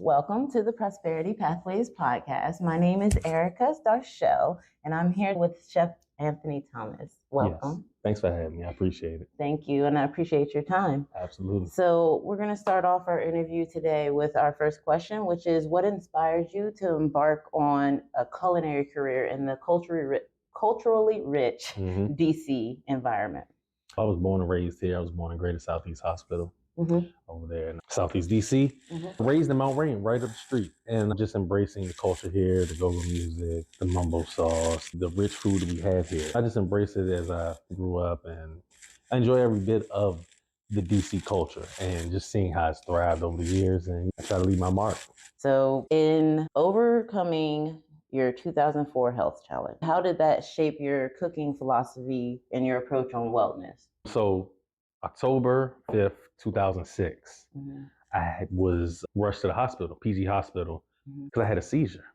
Welcome to the Prosperity Pathways podcast. My name is Erica Darshell, and I'm here with Chef Anthony Thomas. Welcome. Yes. Thanks for having me. I appreciate it. Thank you, and I appreciate your time. Absolutely. So we're going to start off our interview today with our first question, which is, what inspired you to embark on a culinary career in the culturally rich DC environment? I was born and raised here. I was born in Greater Southeast Hospital over there in Southeast DC. Raised in Mount Rain, right up the street. And just embracing the culture here, the go-go music, the mumbo sauce, the rich food that we have here. I just embraced it as I grew up, and I enjoy every bit of the DC culture and just seeing how it's thrived over the years, and I try to leave my mark. So in overcoming your 2004 health challenge, how did that shape your cooking philosophy and your approach on wellness? So October 5th, 2006, I was rushed to the hospital, PG hospital, because I had a seizure.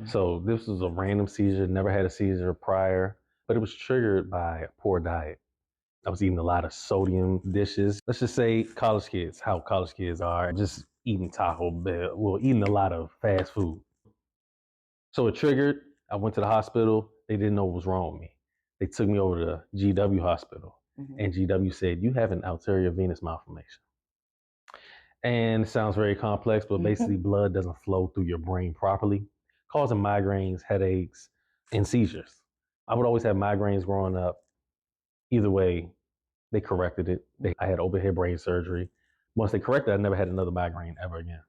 So this was a random seizure, never had a seizure prior, but it was triggered by a poor diet. I was eating a lot of sodium dishes. Let's just say college kids, how college kids are, just eating Taco Bell, eating a lot of fast food. So it triggered. I went to the hospital. They didn't know what was wrong with me. They took me over to GW hospital, and GW said, "You have an arterial venous malformation." And it sounds very complex, but basically blood doesn't flow through your brain properly, causing migraines, headaches, and seizures. I would always have migraines growing up. Either way, they corrected it. I had open head brain surgery. Once they corrected it, I never had another migraine ever again.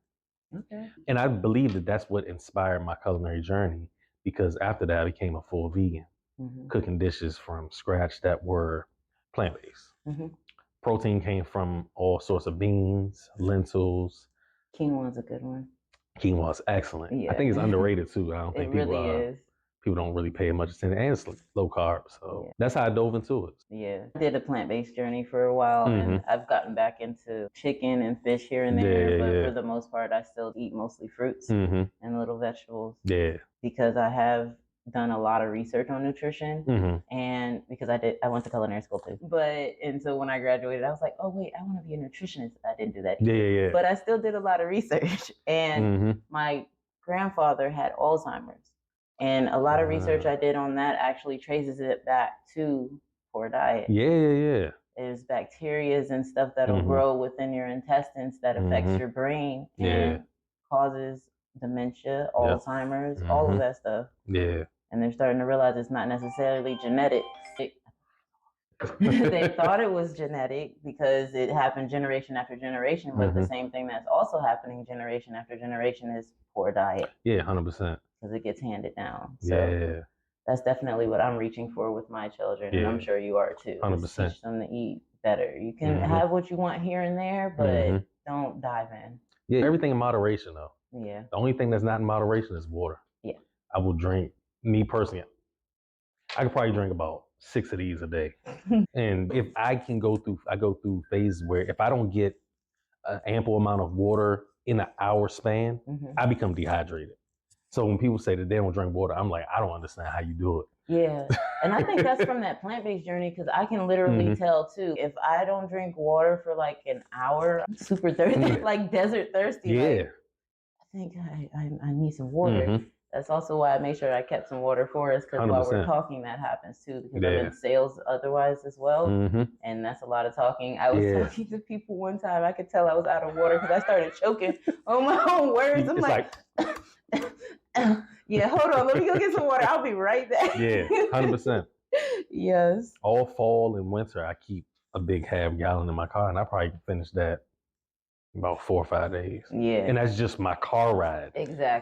And I believe that that's what inspired my culinary journey, because after that, I became a full vegan, cooking dishes from scratch that were plant-based. Protein came from all sorts of beans, lentils. Quinoa's a good one. Quinoa's excellent. I think it's underrated too. I don't think people don't really pay much attention, and it's low carb. So that's how I dove into it. I did a plant-based journey for a while, and I've gotten back into chicken and fish here and there, but for the most part, I still eat mostly fruits and little vegetables. Because I have done a lot of research on nutrition, and because I went to culinary school too. And so when I graduated, I was like, oh wait, I want to be a nutritionist. I didn't do that either. But I still did a lot of research, and my grandfather had Alzheimer's. And a lot of research I did on that actually traces it back to poor diet. There's bacteria and stuff that'll grow within your intestines that affects your brain and causes dementia, Alzheimer's, all of that stuff. And they're starting to realize it's not necessarily genetic. They thought it was genetic because it happened generation after generation, but the same thing that's also happening generation after generation is poor diet. 100%. Because it gets handed down. So that's definitely what I'm reaching for with my children, and I'm sure you are too. 100%. Teach them to eat better. You can have what you want here and there, but don't dive in. Everything in moderation though. The only thing that's not in moderation is water. I will drink, me personally, I could probably drink about 6 of these a day. And if I go through phases where if I don't get an ample amount of water in an hour span, I become dehydrated. So when people say that they don't drink water, I'm like, I don't understand how you do it. And I think that's from that plant-based journey, because I can literally tell too, if I don't drink water for like an hour, I'm super thirsty, like desert thirsty. Like, I think I need some water. That's also why I made sure I kept some water for us, because while we're talking, that happens too, because I'm in sales otherwise as well. And that's a lot of talking. I was talking to people one time, I could tell I was out of water because I started choking on my own words. I'm like hold on, let me go get some water. I'll be right back. 100%. Yes. All fall and winter, I keep a big half gallon in my car, and I probably can finish that in about 4 or 5 days. And that's just my car ride.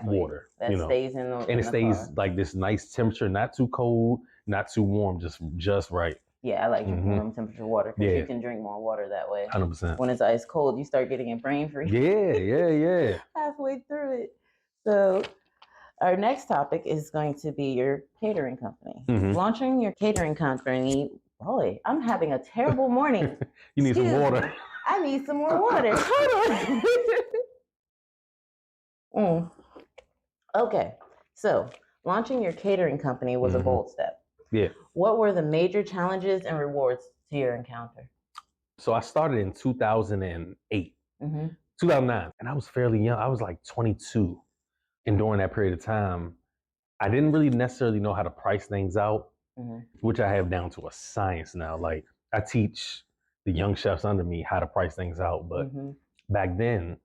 Water. That stays in the and it stays like this nice temperature, not too cold, not too warm, just right. I like drinking room temperature water, because you can drink more water that way. 100%. When it's ice cold, you start getting it brain freeze. Halfway through it. So our next topic is going to be your catering company. Launching your catering company. Boy, I'm having a terrible morning. You need some water. I need some more water. Hold on. Okay, so launching your catering company was a bold step. What were the major challenges and rewards to your encounter? So I started in 2008. 2009. And I was fairly young. I was like 22. And during that period of time, I didn't really necessarily know how to price things out, which I have down to a science now. Like, I teach the young chefs under me how to price things out. But back then,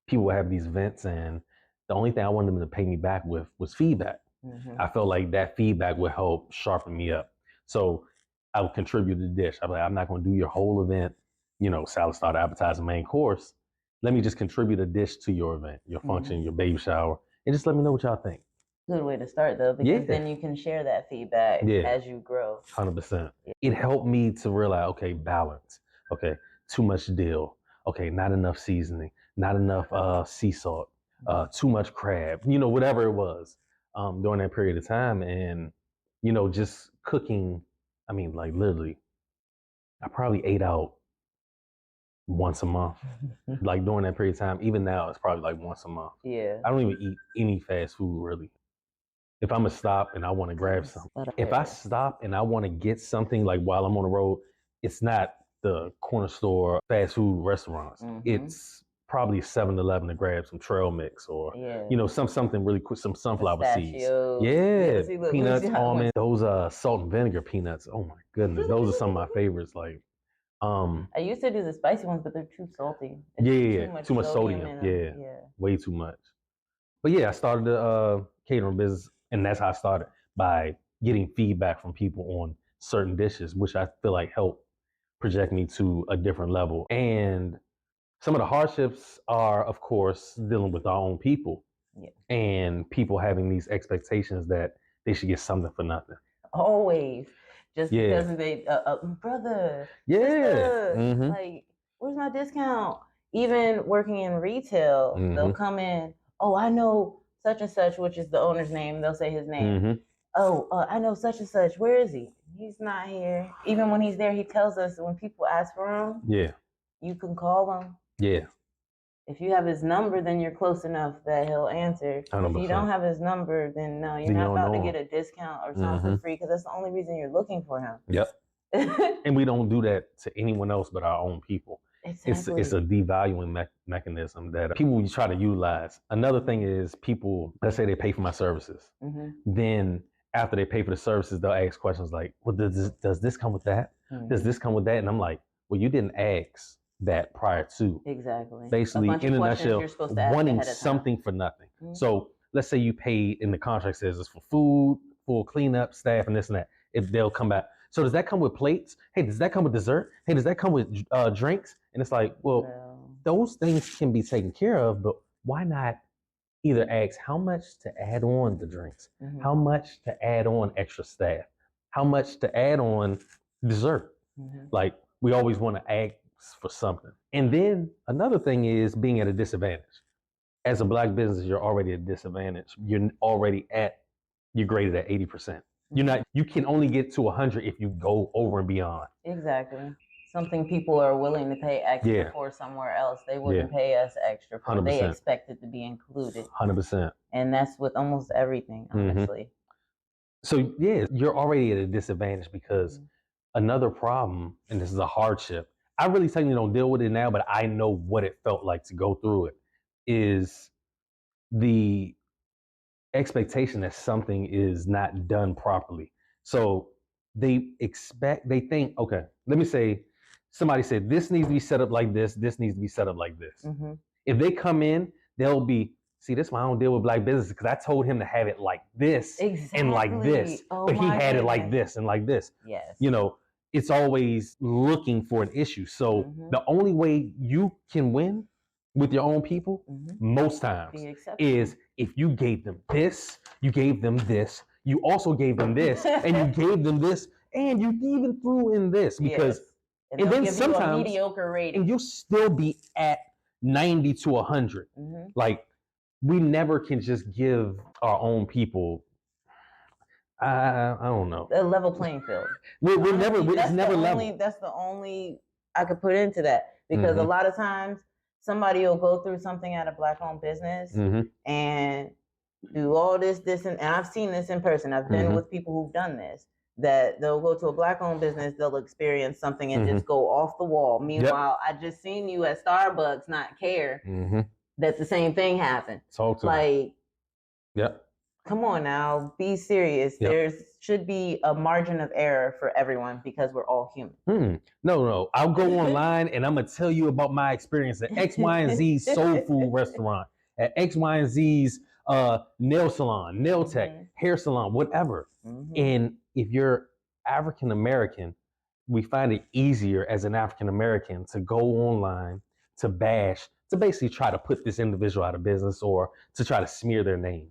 people would have these events, and the only thing I wanted them to pay me back with was feedback. I felt like that feedback would help sharpen me up. So I would contribute the dish. I'm like, I'm not going to do your whole event, salad, starter, appetizer, main course. Let me just contribute a dish to your event, your function, your baby shower, and just let me know what y'all think. Good way to start, though, because then you can share that feedback as you grow. 100%. It helped me to realize, okay, balance. Okay, too much dill. Okay, not enough seasoning. Not enough sea salt. Too much crab. Whatever it was during that period of time. And, just cooking, I mean, like literally, I probably ate out once a month. Like during that period of time, even now, it's probably like once a month. Yeah. I don't even eat any fast food, really. If I'm gonna stop and I want to grab something, if I stop and I want to get something, like while I'm on the road, it's not the corner store fast food restaurants. It's probably 7-Eleven to grab some trail mix or something really quick, some sunflower seeds. Peanuts, almonds, those salt and vinegar peanuts. Oh my goodness, those are some of my favorites. Like, I used to do the spicy ones, but they're too salty. Too much sodium. Way too much. But I started the catering business, and that's how I started, by getting feedback from people on certain dishes, which I feel like helped project me to a different level. And some of the hardships are, of course, dealing with our own people and people having these expectations that they should get something for nothing. Always. Just because they, brother, sister, like, where's my discount? Even working in retail, they'll come in, oh, I know such and such, which is the owner's name. They'll say his name. Oh, I know such and such. Where is he? He's not here. Even when he's there, he tells us when people ask for him, you can call him. If you have his number, then you're close enough that he'll answer. 100%. If you don't have his number, then no, you're not about to get a discount or something for free, because that's the only reason you're looking for him. And we don't do that to anyone else but our own people. Exactly. It's a devaluing mechanism that people try to utilize. Another thing is, people, let's say they pay for my services. Then after they pay for the services, they'll ask questions like, well, does this come with that? Does this come with that? And I'm like, well, you didn't ask that prior to. Exactly. Basically, in a nutshell, wanting something for nothing. So let's say you paid, and the contract says it's for food, full cleanup, staff, and this and that. If they'll come back. So does that come with plates? Hey, does that come with dessert? Hey, does that come with drinks? And it's like, well, those things can be taken care of, but why not either ask how much to add on the drinks, how much to add on extra staff, how much to add on dessert? Like, we always want to ask for something. And then another thing is being at a disadvantage. As a Black business, you're already at a disadvantage. You're already you're graded at 80%. You can only get to 100 if you go over and beyond. Exactly. Something people are willing to pay extra for somewhere else. They wouldn't pay us extra for. 100%. They expect it to be included. 100%. And that's with almost everything, honestly. So you're already at a disadvantage, because another problem, and this is a hardship, I really technically don't deal with it now, but I know what it felt like to go through it, is the expectation that something is not done properly. So they think, okay, let me say, somebody said, this needs to be set up like this needs to be set up like this. If they come in, they'll be, see, this is why I don't deal with Black business, because I told him to have it like this and like this, but he had it like this and like this. Yes. It's always looking for an issue. So the only way you can win with your own people, most times, is if you gave them this, you gave them this, you also gave them this, and you gave them this, and you even threw in this, because and then sometimes you a mediocre rating, and you'll still be at 90 to 100. Like, we never can just give our own people, I don't know, a level playing field. It's never level. That's the only I could put into that, because a lot of times somebody will go through something at a Black-owned business and do all this, and I've seen this in person. I've been with people who've done this. that they'll go to a Black-owned business, they'll experience something and just go off the wall. Meanwhile, I just seen you at Starbucks not care that the same thing happened. Talk to like, me. Come on now, be serious. There should be a margin of error for everyone because we're all human. No. I'll go online and I'm going to tell you about my experience at X, Y, and Z's soul food restaurant, at X, Y, and Z's nail salon, nail tech, hair salon, whatever. And if you're African American, we find it easier as an African American to go online, to bash, to basically try to put this individual out of business or to try to smear their name.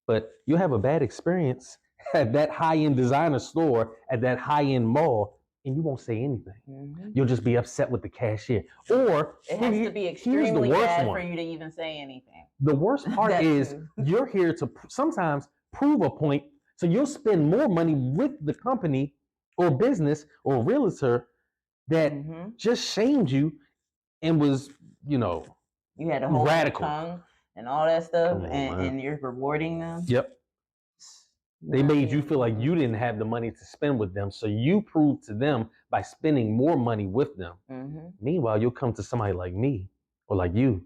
But you'll have a bad experience at that high-end designer store, at that high-end mall, and you won't say anything. You'll just be upset with the cashier. Or it has to be extremely bad for you to even say anything. The worst part is you're here to sometimes prove a point, so you'll spend more money with the company or business or realtor that just shamed you and was, you had a whole radical tongue and all that stuff, and you're rewarding them. They made you feel like you didn't have the money to spend with them, so you proved to them by spending more money with them. Meanwhile, you'll come to somebody like me or like you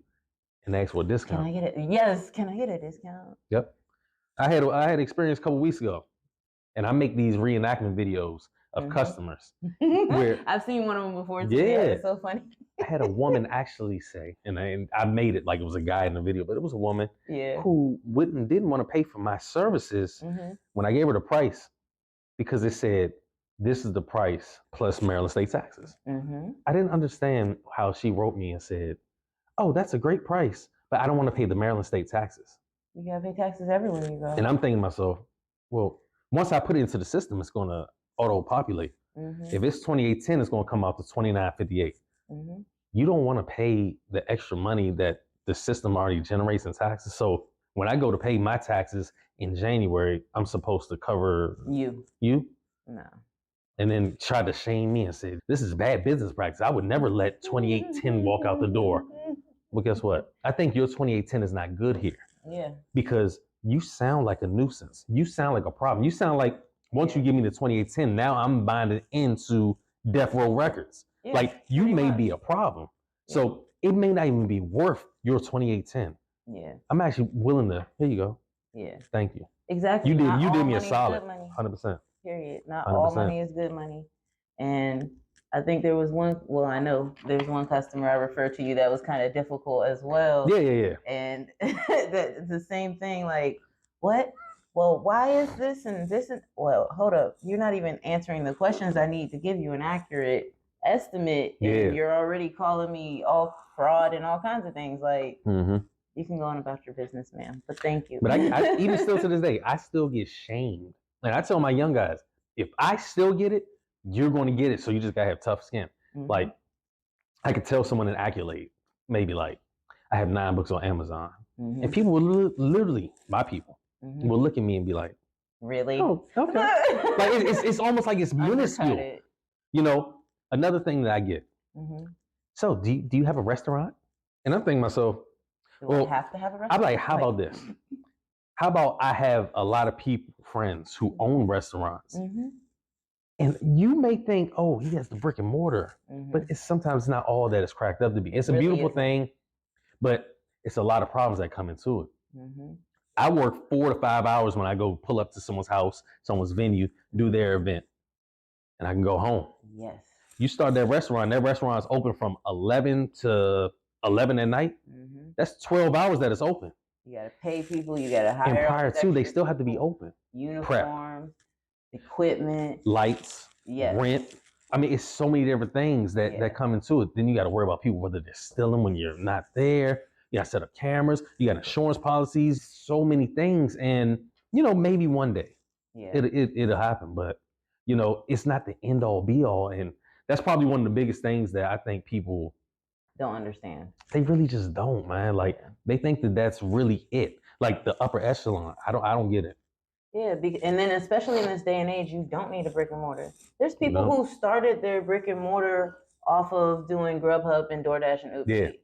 and ask for a discount. Can I get it? Yes, can I get a discount? I had experience a couple weeks ago, and I make these reenactment videos of customers. Where I've seen one of them before. Too. Yeah, it's so funny. I had a woman actually say, and I made it like it was a guy in the video, but it was a woman who didn't want to pay for my services when I gave her the price because it said, this is the price plus Maryland state taxes. I didn't understand how she wrote me and said, oh, that's a great price, but I don't want to pay the Maryland state taxes. You got to pay taxes everywhere you go. And I'm thinking to myself, well, once I put it into the system, it's going to auto-populate. If it's 2810, it's going to come out to 2958. You don't want to pay the extra money that the system already generates in taxes. So when I go to pay my taxes in January, I'm supposed to cover you. No. And then try to shame me and say, this is bad business practice. I would never let 2810 walk out the door. Well, guess what? I think your 2810 is not good here. Yeah. Because you sound like a nuisance. You sound like a problem. You sound like once you give me the 2810, now I'm binded into Death Row Records. Yeah, like you may be a problem. Yeah. So it may not even be worth your 2810. Yeah. I'm actually willing to, here you go. Yeah. Thank you. Exactly. You did me a solid. 100%. Period. Not 100%. All money is good money. And I think there was I know there's one customer I referred to you that was kind of difficult as well. Yeah. And the same thing, like, what? Well, why is this and this? Well, hold up. You're not even answering the questions I need to give you an accurate estimate. And you're already calling me all fraud and all kinds of things. Like, you can go on about your business, ma'am. But thank you. But I even still to this day, I still get shamed. And I tell my young guys, if I still get it, you're going to get it. So you just got to have tough skin. Like, I could tell someone an accolade, maybe like, I have 9 books on Amazon. And people will literally, my people, will look at me and be like, really? Oh, okay. Like, it's almost like it's minuscule. You know, another thing that I get. So, do you have a restaurant? And I'm thinking to myself, I have to have a restaurant? I'm like, how about this? How about I have a lot of friends who own restaurants? And you may think, oh, he has the brick and mortar, but it's sometimes not all that it's cracked up to be. It's a beautiful thing, but it's a lot of problems that come into it. I work 4 to 5 hours when I go pull up to someone's house, someone's venue, do their event, and I can go home. Yes. You start that restaurant is open from 11 to 11 at night. That's 12 hours that it's open. You got to pay people. You got to hire. And prior to, they still have to be open. Uniforms, equipment, lights, rent. I mean, it's so many different things that come into it. Then you got to worry about people, whether they're stealing when you're not there. You got to set up cameras. You got insurance policies, so many things. And, maybe one day it'll happen. But, it's not the end all be all. And that's probably one of the biggest things that I think people don't understand. They really just don't, man. Like they think that that's really it. Like the upper echelon. I don't get it. Yeah, and then especially in this day and age, you don't need a brick and mortar. There's people who started their brick and mortar off of doing Grubhub and DoorDash and Uber Eats.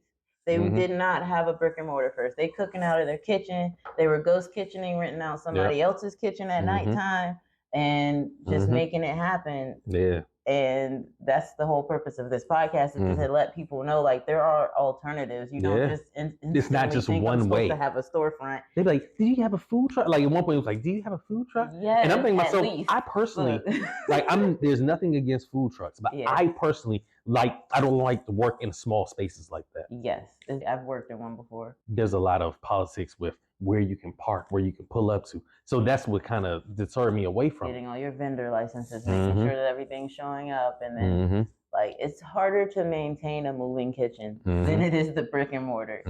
They did not have a brick and mortar first. They cooking out of their kitchen. They were ghost kitchening, renting out somebody else's kitchen at nighttime. and just making it happen. Yeah. And that's the whole purpose of this podcast, is to let people know, like, there are alternatives. You don't just it's not just think one I'm way to have a storefront. They'd be like, "Did you have a food truck?" Like at one point, it was like, "Do you have a food truck?" Yeah. And I'm thinking to myself, I personally, like, there's nothing against food trucks, but I personally, like, I don't like to work in small spaces like that. Yes, I've worked in one before. There's a lot of politics with where you can park, where you can pull up to. So that's what kind of deterred me away from getting all your vendor licenses, making sure that everything's showing up, and then like, it's harder to maintain a moving kitchen than it is the brick and mortar.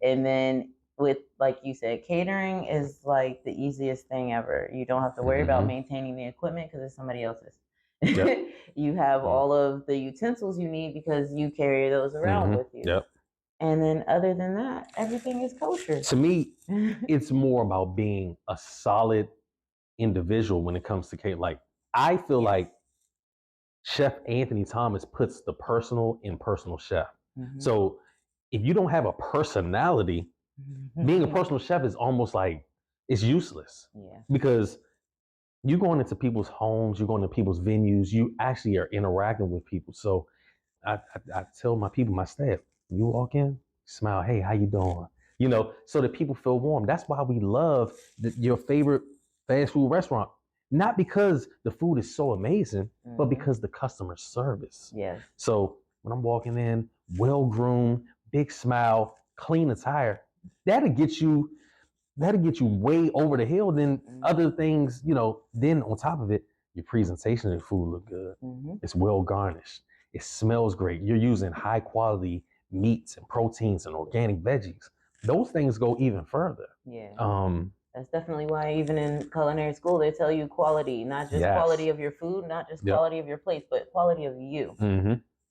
And then with, like you said, catering is like the easiest thing ever. You don't have to worry about maintaining the equipment because it's somebody else's. Yep. You have all of the utensils you need because you carry those around with you. Yep. And then other than that, everything is kosher. To me, it's more about being a solid individual when it comes to catering. Like, I feel like Chef Anthony Thomas puts the personal in personal chef. So if you don't have a personality, being a personal chef is almost like, it's useless. Yeah. Because you're going into people's homes, you're going to people's venues, you actually are interacting with people. So I tell my people, my staff, you walk in, smile, hey, how you doing? You know, so that people feel warm. That's why we love your favorite fast food restaurant. Not because the food is so amazing, but because the customer service. Yeah. So when I'm walking in, well-groomed, big smile, clean attire, that'll get you way over the hill than other things, you know. Then on top of it, your presentation of the food look good. It's well garnished. It smells great. You're using high quality meats and proteins and organic veggies. Those things go even further. Yeah. That's definitely why even in culinary school, they tell you quality, not just quality of your food, not just quality of your plates, but quality of you.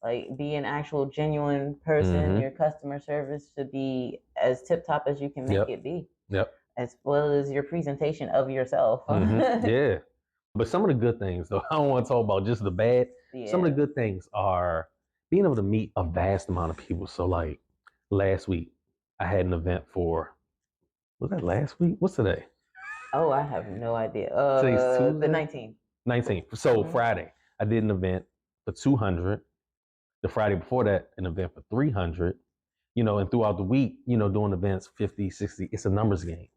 Like, be an actual genuine person. Your customer service should be as tip top as you can make it be. Yep. As well as your presentation of yourself. Yeah. But some of the good things, though, I don't want to talk about just the bad. Yeah. Some of the good things are being able to meet a vast amount of people. So, like, last week, I had an event for, was that last week? What's today? Oh, I have no idea. Today's Tuesday? The 19th. 19th. So Friday, I did an event for 200. The Friday before that, an event for 300. You know, and throughout the week, you know, doing events 50, 60. It's a numbers game.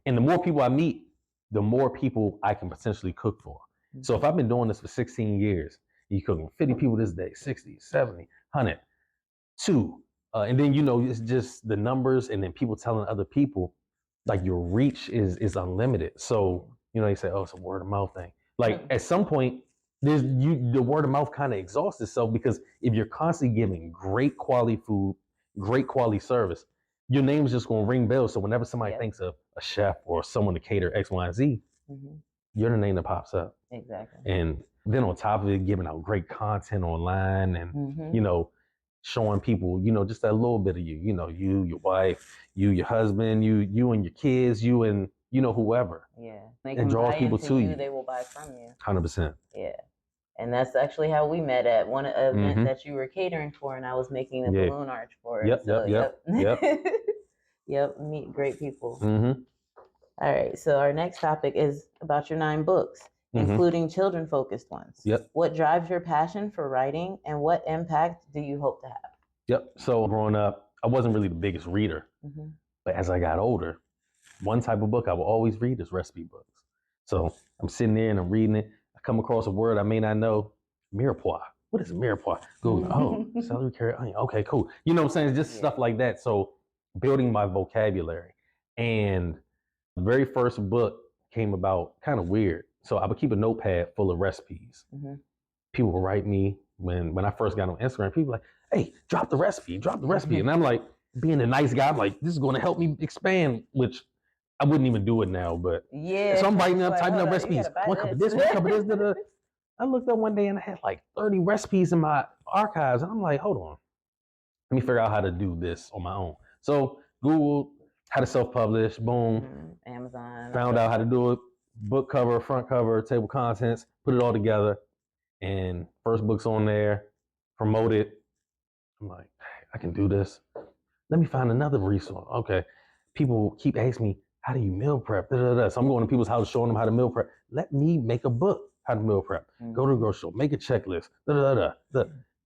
And the more people I meet, the more people I can potentially cook for. So if I've been doing this for 16 years, you cooking 50 people this day, 60, 70, 100, 2. And then, you know, it's just the numbers, and then people telling other people, like, your reach is unlimited. So, you know, they say, oh, it's a word of mouth thing. Like, at some point, the word of mouth kind of exhausts itself, because if you're constantly giving great quality food, great quality service, your name is just going to ring bells. So whenever somebody thinks of a chef or someone to cater X, Y, and Z, you're the name that pops up. Exactly. And then on top of it, giving out great content online, and, you know, showing people, you know, just that little bit of you, you know, you, your wife, you, your husband, you and your kids, you and, you know, whoever. Yeah. It draws people to you. They will buy from you. 100%. Yeah. And that's actually how we met, at one event that you were catering for, and I was making the balloon arch for it. Yep. Yep. Meet great people. All right. So our next topic is about your 9 books, including children-focused ones. Yep. What drives your passion for writing, and what impact do you hope to have? Yep. So growing up, I wasn't really the biggest reader, but as I got older, one type of book I will always read is recipe books. So I'm sitting there and I'm reading it. I come across a word I may not know. Mirepoix. What is mirepoix? Google. Oh, celery, carrot, onion. Okay, cool. You know what I'm saying? It's just stuff like that. So building my vocabulary. And the very first book came about kind of weird. So I would keep a notepad full of recipes. People would write me when I first got on Instagram. People were like, hey, drop the recipe. And I'm like, being a nice guy, I'm like, this is going to help me expand, which I wouldn't even do it now, but so I'm writing up, typing up recipes. One cup of this, one cup of this. I looked up one day and I had like 30 recipes in my archives, and I'm like, hold on, let me figure out how to do this on my own. So Google how to self-publish, boom, Amazon. Found out how to do it. Book cover, front cover, table contents, put it all together, and first book's on there, promote it. I'm like, I can do this. Let me find another resource. Okay, people keep asking me, how do you meal prep? Da, da, da. So I'm going to people's houses showing them how to meal prep. Let me make a book how to meal prep. Go to the grocery store, make a checklist. Da, da, da, da.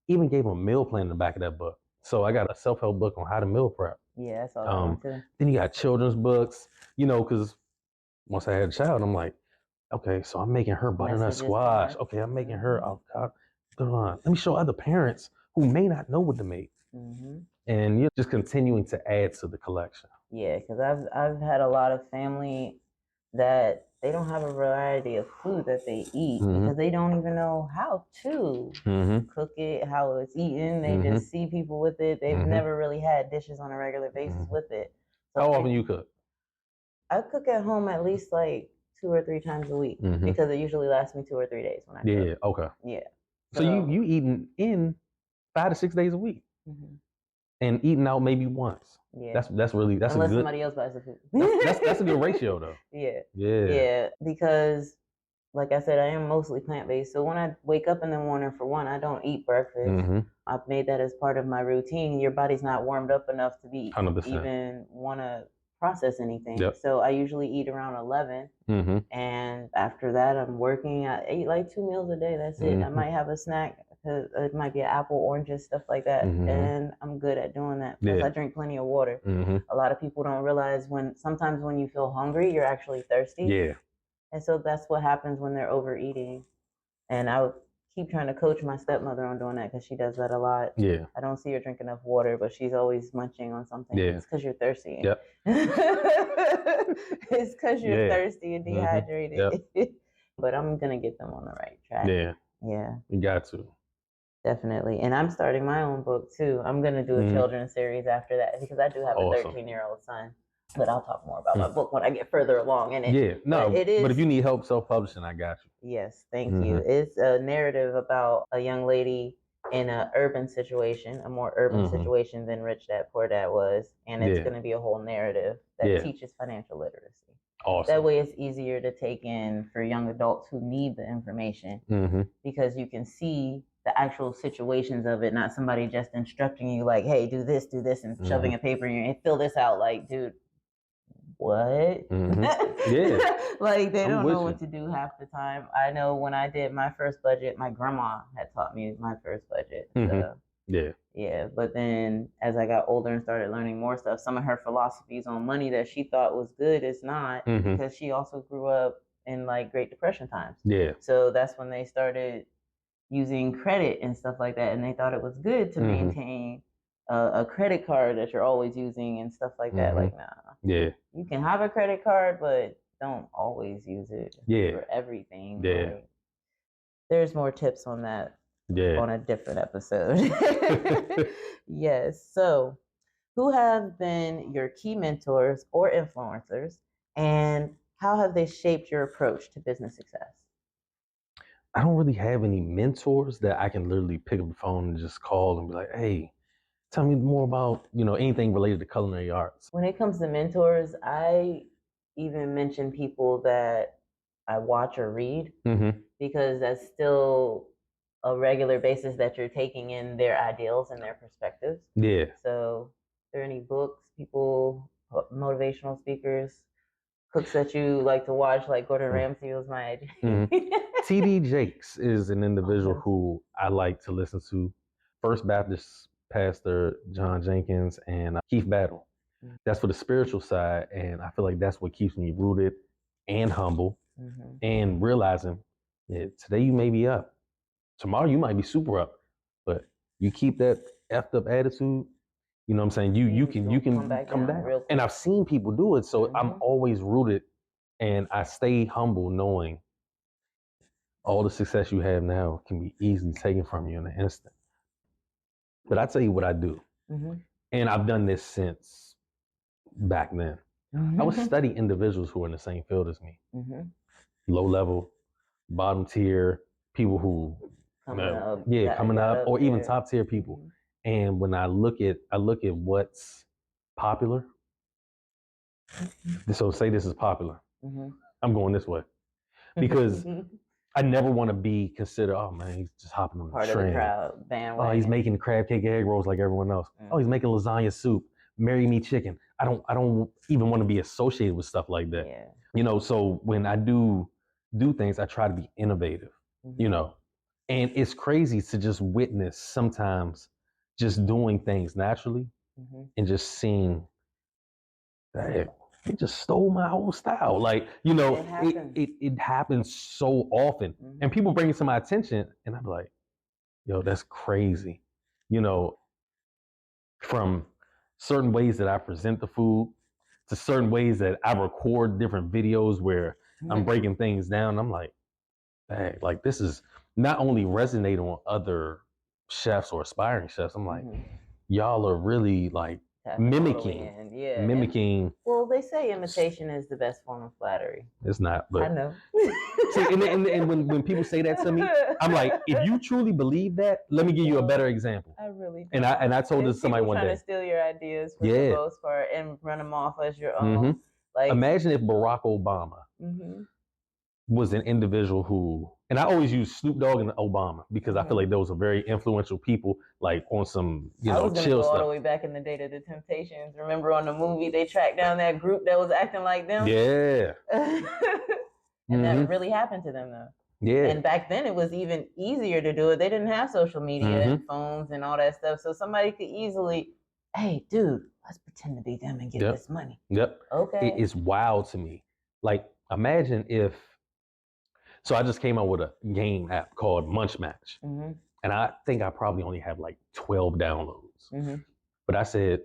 Even gave them a meal plan in the back of that book. So I got a self-help book on how to meal prep. Yeah, that's all that one too. Then you got children's books, because once I had a child, I'm like, okay, so I'm making her butternut squash. Okay, I'm making her avocado. Let me show other parents who may not know what to make. And you're just continuing to add to the collection. Yeah, because I've had a lot of family that they don't have a variety of food that they eat because they don't even know how to cook it, how it's eaten. They just see people with it. They've never really had dishes on a regular basis with it. So how often you cook? I cook at home at least like 2 or 3 times a week because it usually lasts me 2 or 3 days when I cook. Yeah, okay. Yeah. So you eating in 5 to 6 days a week, and eating out maybe once. Yeah. That's really unless a good. Somebody else buys the food. that's a good ratio though. Yeah. Because, like I said, I am mostly plant-based. So when I wake up in the morning, for one, I don't eat breakfast. I've made that as part of my routine. Your body's not warmed up enough to be 100%. even want to process anything. So I usually eat around 11, and after that I'm working. I eat like 2 meals a day. That's it. I might have a snack. It might be an apple, oranges, stuff like that, and I'm good at doing that. Plus, I drink plenty of water. A lot of people don't realize sometimes when you feel hungry, you're actually thirsty. Yeah. And so that's what happens when they're overeating. And I would keep trying to coach my stepmother on doing that because she does that a lot. Yeah. I don't see her drink enough water, but she's always munching on something. Yeah. It's because you're thirsty. Yep. It's because you're thirsty and dehydrated. Yep. But I'm going to get them on the right track. Yeah. Yeah. You got to. Definitely. And I'm starting my own book too. I'm going to do a children's series after that because I do have a 13-year-old son. But I'll talk more about my book when I get further along in it. Yeah, no, but if you need help self-publishing, I got you. Yes, thank you. It's a narrative about a young lady in an urban situation, a more urban situation than Rich Dad Poor Dad was. And it's going to be a whole narrative that teaches financial literacy. Awesome. That way it's easier to take in for young adults who need the information because you can see the actual situations of it, not somebody just instructing you like, hey, do this, and shoving a paper in your hand, fill this out. Like, dude, what? Yeah. Like they don't know what to do half the time. I know when I did my first budget, my grandma had taught me my first budget. So, yeah. But then as I got older and started learning more stuff, some of her philosophies on money that she thought was good is not because she also grew up in like Great Depression times. Yeah. So that's when they started using credit and stuff like that, and they thought it was good to maintain a credit card that you're always using and stuff like that. Like, nah. Yeah. You can have a credit card, but don't always use it for everything. Yeah. Like, there's more tips on that on a different episode. Yes. So, who have been your key mentors or influencers, and how have they shaped your approach to business success? I don't really have any mentors that I can literally pick up the phone and just call and be like, hey, tell me more about, anything related to culinary arts. When it comes to mentors, I even mention people that I watch or read because that's still a regular basis that you're taking in their ideals and their perspectives. Yeah. So, are there any books, people, motivational speakers, cooks that you like to watch? Like Gordon Ramsay was my idea. T.D. Jakes is an individual who I like to listen to. First Baptist pastor John Jenkins and Keith Battle. That's for the spiritual side, and I feel like that's what keeps me rooted and humble and realizing that today you may be up, tomorrow you might be super up, but you keep that effed up attitude, you know what I'm saying? You can come down. And I've seen people do it, so I'm always rooted, and I stay humble knowing all the success you have now can be easily taken from you in an instant. But I tell you what I do, and I've done this since back then. I would study individuals who are in the same field as me, low level, bottom tier, people who coming up, or even top tier people. And when I look at what's popular. So say this is popular. I'm going this way because I never want to be considered, oh man, he's just hopping on the part trend. Of the crowd, bandwagon. Oh, he's making crab cake egg rolls like everyone else. Oh, he's making lasagna soup. Marry me chicken. I don't even want to be associated with stuff like that. Yeah. You know, so when I do things, I try to be innovative, you know. And it's crazy to just witness sometimes just doing things naturally and just seeing that it just stole my whole style. Like, you know, it happens so often. And people bring it to my attention and I'm like, yo, that's crazy. You know, from certain ways that I present the food to certain ways that I record different videos where I'm breaking things down. I'm like, hey, like this is not only resonating on other chefs or aspiring chefs. I'm like, y'all are really like mimicking. And, well, they say imitation is the best form of flattery. It's not, but I know. See, and when people say that to me, I'm like, if you truly believe that, let me give you a better example. I really do. And I told this to somebody one day. Trying to steal your ideas for the most part and run them off as your own. Like, imagine if Barack Obama was an individual who, and I always use Snoop Dogg and Obama because I feel like those are very influential people, like on some, you know, chill stuff. All the way back in the day to the Temptations. Remember on the movie they tracked down that group that was acting like them? Yeah. And that really happened to them though. Yeah. And back then it was even easier to do it. They didn't have social media and phones and all that stuff. So somebody could easily, hey, dude, let's pretend to be them and get this money. Okay. It is wild to me. Like, imagine if, so I just came out with a game app called Munch Match. And I think I probably only have like 12 downloads. But I said,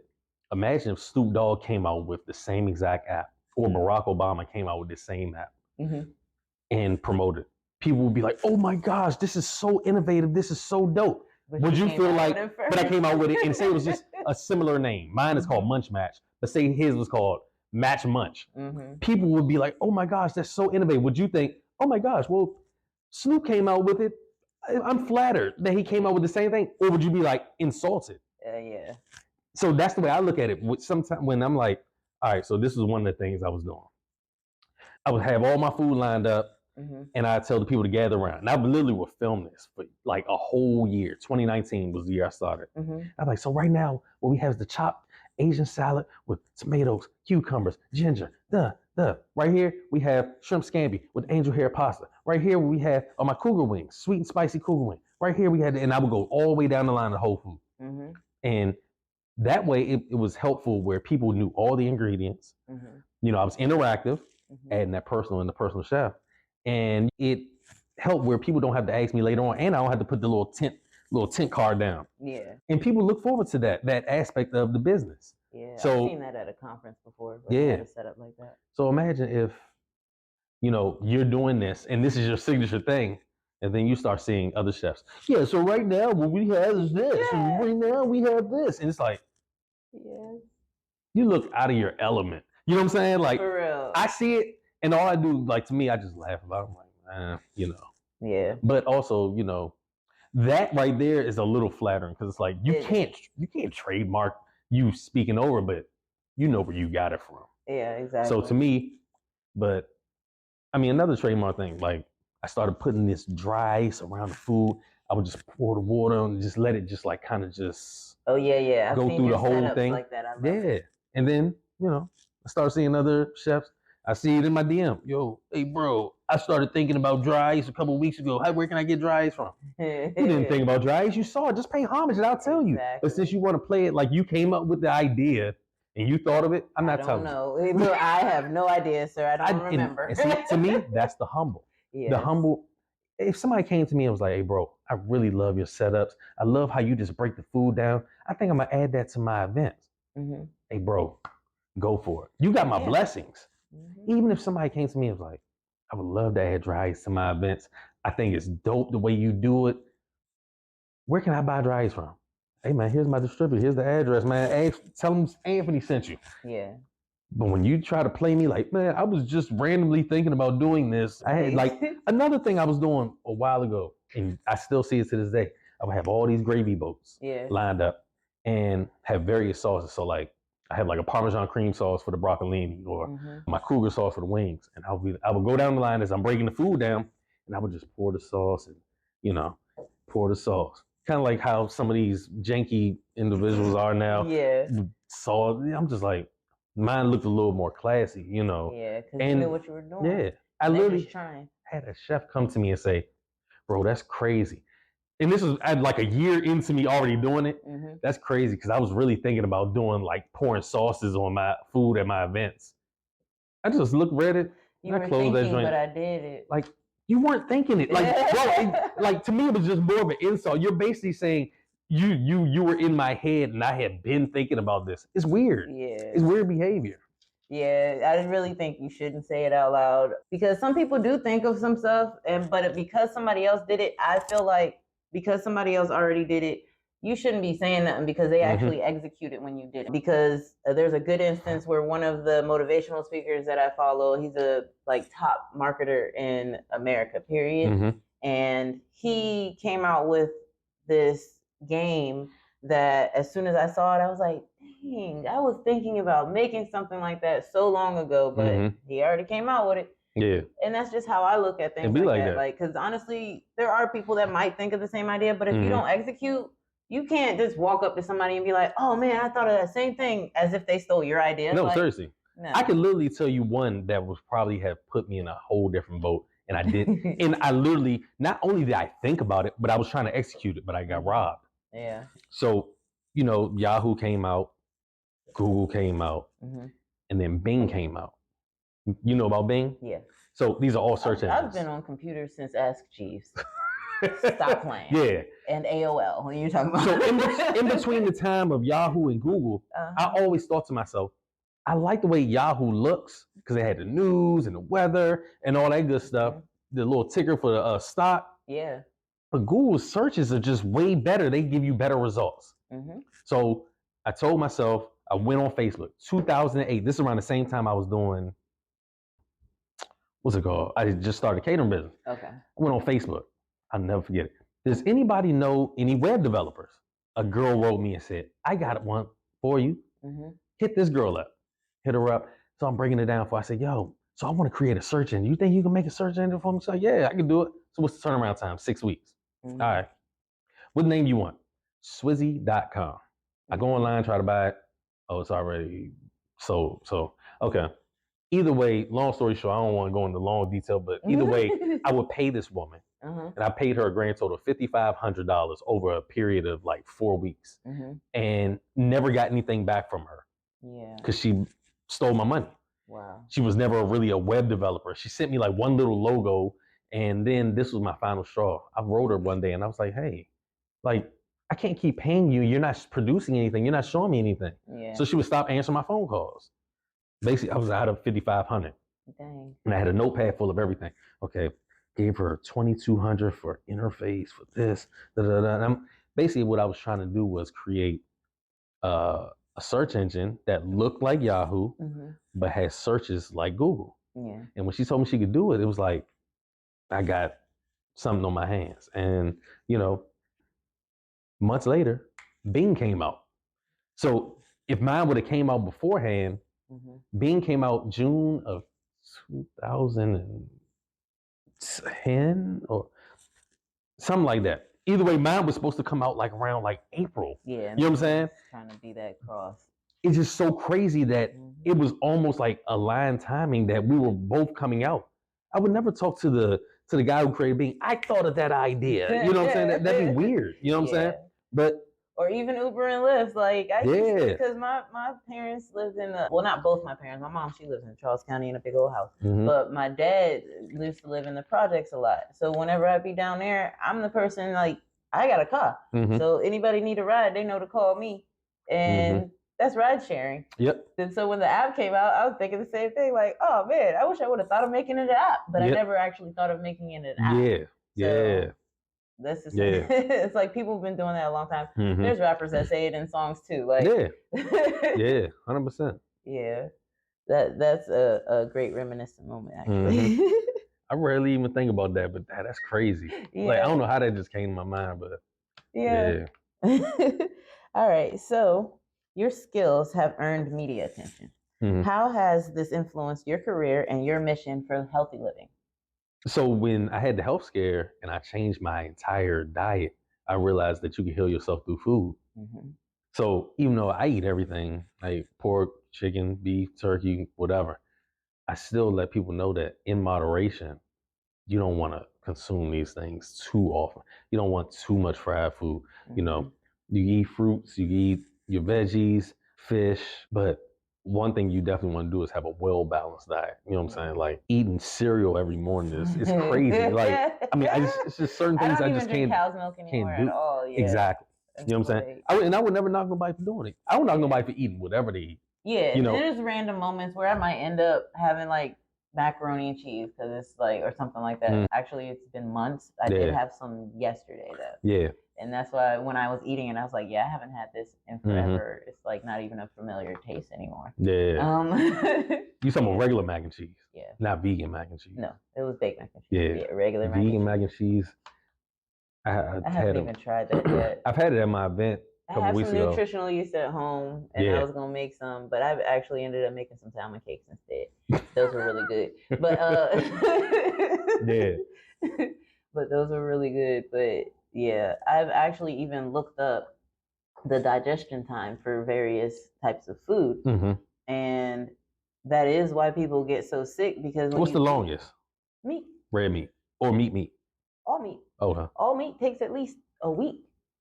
imagine if Snoop Dogg came out with the same exact app or Barack Obama came out with the same app and promoted. People would be like, oh my gosh, this is so innovative. This is so dope. Would you feel like, but I came out with it and say it was just a similar name. Mine is called Munch Match, but say his was called Match Munch. People would be like, oh my gosh, that's so innovative. Would you think, oh my gosh, well, Snoop came out with it. I'm flattered that he came out with the same thing. Or would you be like insulted? Yeah. So that's the way I look at it. Sometimes when I'm like, all right, so this is one of the things I was doing. I would have all my food lined up and I'd tell the people to gather around. And I literally would film this for like a whole year. 2019 was the year I started. I'm like, so right now what we have is the chopped Asian salad with tomatoes, cucumbers, ginger, right here we have shrimp scampi with angel hair pasta. Right here we have my cougar wings, sweet and spicy cougar wing. Right here we had, and I would go all the way down the line of whole food. And that way it was helpful where people knew all the ingredients. You know, I was interactive, adding that personal in the personal chef. And it helped where people don't have to ask me later on, and I don't have to put the little tent card down. Yeah. And people look forward to that aspect of the business. Yeah, so, I've seen that at a conference before. Yeah. Set up like that. So imagine if, you know, you're doing this and this is your signature thing, and then you start seeing other chefs. Yeah, so right now what we have is this, and right now we have this. And it's like, you look out of your element. You know what I'm saying? Like, for real. I see it, and all I do, like, to me, I just laugh about it. I'm like, you know. Yeah. But also, you know, that right there is a little flattering because it's like you can't trademark you speaking over, but you know where you got it from. Yeah, exactly. So to me, but I mean, another trademark thing, like I started putting this dry ice around the food. I would just pour the water and just let it just like kind of just go through the whole thing. Like that. I love it. And then, you know, I started seeing other chefs. I see it in my DM. Yo, hey bro, I started thinking about dry ice a couple of weeks ago. Where can I get dry ice from? You didn't think about dry ice. You saw it. Just pay homage and I'll tell you. But since you want to play it like you came up with the idea and you thought of it, I'm not telling you. I don't know. I have no idea, sir. I don't remember. And see, to me, that's the humble. Yes. The humble. If somebody came to me and was like, hey bro, I really love your setups. I love how you just break the food down. I think I'm going to add that to my events. Hey bro, go for it. You got my blessings. Even if somebody came to me and was like, I would love to add dry ice to my events. I think it's dope the way you do it. Where can I buy dry ice from? Hey man, here's my distributor. Here's the address, man. Tell them Anthony sent you. Yeah. But when you try to play me like, man, I was just randomly thinking about doing this. I had like another thing I was doing a while ago, and I still see it to this day. I would have all these gravy boats lined up and have various sauces. So like, I have like a Parmesan cream sauce for the broccolini or my cougar sauce for the wings. And I would go down the line as I'm breaking the food down and I would just pour the sauce and, you know, pour the sauce. Kind of like how some of these janky individuals are now. Yeah. So I'm just like, Mine looked a little more classy, you know. Yeah, because you knew what you were doing. Yeah, I literally had a chef come to me and say, "Bro, that's crazy." And this was like a year into me already doing it. Mm-hmm. That's crazy because I was really thinking about doing like pouring sauces on my food at my events. I just read it. You were thinking, but I did it. Like, you weren't thinking it. Like, bro, like to me, it was just more of an insult. You're basically saying you were in my head and I had been thinking about this. It's weird. Yeah. It's weird behavior. Yeah, I really think you shouldn't say it out loud because some people do think of some stuff, but because somebody else did it, I feel like because somebody else already did it, you shouldn't be saying nothing because they actually executed when you did it. Because there's a good instance where one of the motivational speakers that I follow, he's a like top marketer in America, period. And he came out with this game that as soon as I saw it, I was like, dang, I was thinking about making something like that so long ago, but he already came out with it. Yeah. And that's just how I look at things like that. Like, because honestly, there are people that might think of the same idea, but if you don't execute, you can't just walk up to somebody and be like, oh man, I thought of that same thing, as if they stole your idea. No, like, seriously. No. I could literally tell you one that would probably have put me in a whole different boat. And I didn't. And I literally, not only did I think about it, but I was trying to execute it, but I got robbed. Yeah. So, you know, Yahoo came out, Google came out, and then Bing came out. You know about Bing? Yeah. So these are all search engines. I've been on computers since Ask Jeeves. Stop playing. Yeah. And AOL. When you're talking about. So in between the time of Yahoo and Google, I always thought to myself, I like the way Yahoo looks because they had the news and the weather and all that good stuff. The little ticker for the stock. Yeah. But Google's searches are just way better. They give you better results. So I told myself, I went on Facebook, 2008. This is around the same time I was doing, what's it called? I just started a catering business. Okay. I went on Facebook. I'll never forget it. Does anybody know any web developers? A girl wrote me and said, I got one for you. Hit this girl up. Hit her up. So I'm breaking it down for. I said, yo, so I want to create a search engine. You think you can make a search engine for me? So yeah, I can do it. So what's the turnaround time? 6 weeks. All right. What name you want? Swizzy.com. I go online, try to buy it. Oh, it's already sold. So, okay. Either way, long story short, I don't want to go into long detail, but either way, I would pay this woman. And I paid her a grand total of $5,500 over a period of like 4 weeks and never got anything back from her. Yeah. Because she stole my money. Wow. She was never really a web developer. She sent me like one little logo. And then this was my final straw. I wrote her one day and I was like, hey, like, I can't keep paying you. You're not producing anything. You're not showing me anything. Yeah. So she would stop answering my phone calls. Basically, I was out of $5,500. Dang. And I had a notepad full of everything. Okay. Gave her $2,200 for interface, for this. And basically, what I was trying to do was create a search engine that looked like Yahoo, but had searches like Google. Yeah. And when she told me she could do it, it was like, I got something on my hands. And, you know, months later, Bing came out. So if mine would have came out beforehand, Bing came out June of 2010 or something like that. Either way, mine was supposed to come out like around like April. Yeah. You know what I'm saying? Trying to be that cross. It's just so crazy that it was almost like aligned timing that we were both coming out. I would never talk to the guy who created Bing. I thought of that idea. You know what I'm saying? That'd be weird. You know what I'm saying? But or even Uber and Lyft. Like I used to, because my parents lived in not both my parents. My mom, she lives in Charles County in a big old house. But my dad used to live in the projects a lot. So whenever I be down there, I'm the person like I got a car. So anybody need a ride, they know to call me. And that's ride sharing. Yep. And so when the app came out, I was thinking the same thing. Like, oh man, I wish I would have thought of making it an app, but I never actually thought of making it an app. Yeah. This is it's like people have been doing that a long time. There's rappers that say it in songs too. Like 100%. Yeah. That's a great reminiscent moment actually. I rarely even think about that, but that's crazy. Yeah. Like I don't know how that just came to my mind, but yeah. All right. So your skills have earned media attention. How has this influenced your career and your mission for healthy living? So when I had the health scare and I changed my entire diet, I realized that you can heal yourself through food. So even though I eat everything, like pork, chicken, beef, turkey, whatever, I still let people know that in moderation, you don't want to consume these things too often. You don't want too much fried food. You know, you eat fruits, you eat your veggies, fish, but one thing you definitely want to do is have a well-balanced diet. You know what I'm saying? Like eating cereal every morning is crazy. Like, I mean, it's just certain things I just drink cow's milk anymore can't do. at all. Yeah. Exactly. You know what I'm saying? I would never knock nobody for doing it. I would knock nobody for eating whatever they eat. Yeah, there's random moments where I might end up having like macaroni and cheese because it's like, or something like that. Actually, it's been months. I did have some yesterday though. Yeah. And that's why when I was eating it, I was like, yeah, I haven't had this in forever. It's like not even a familiar taste anymore. Yeah. You talking about regular mac and cheese? Yeah. Not vegan mac and cheese. No, it was baked mac and cheese. Yeah, regular vegan mac and cheese. I haven't even tried that yet. I've had it at my event. I have some nutritional yeast at home, and I was gonna make some, but I've actually ended up making some salmon cakes instead. Those were really good, but but those were really good. But yeah, I've actually even looked up the digestion time for various types of food, and that is why people get so sick because what's the longest? Meat. Red meat or meat? All meat. Oh, huh. All meat takes at least a week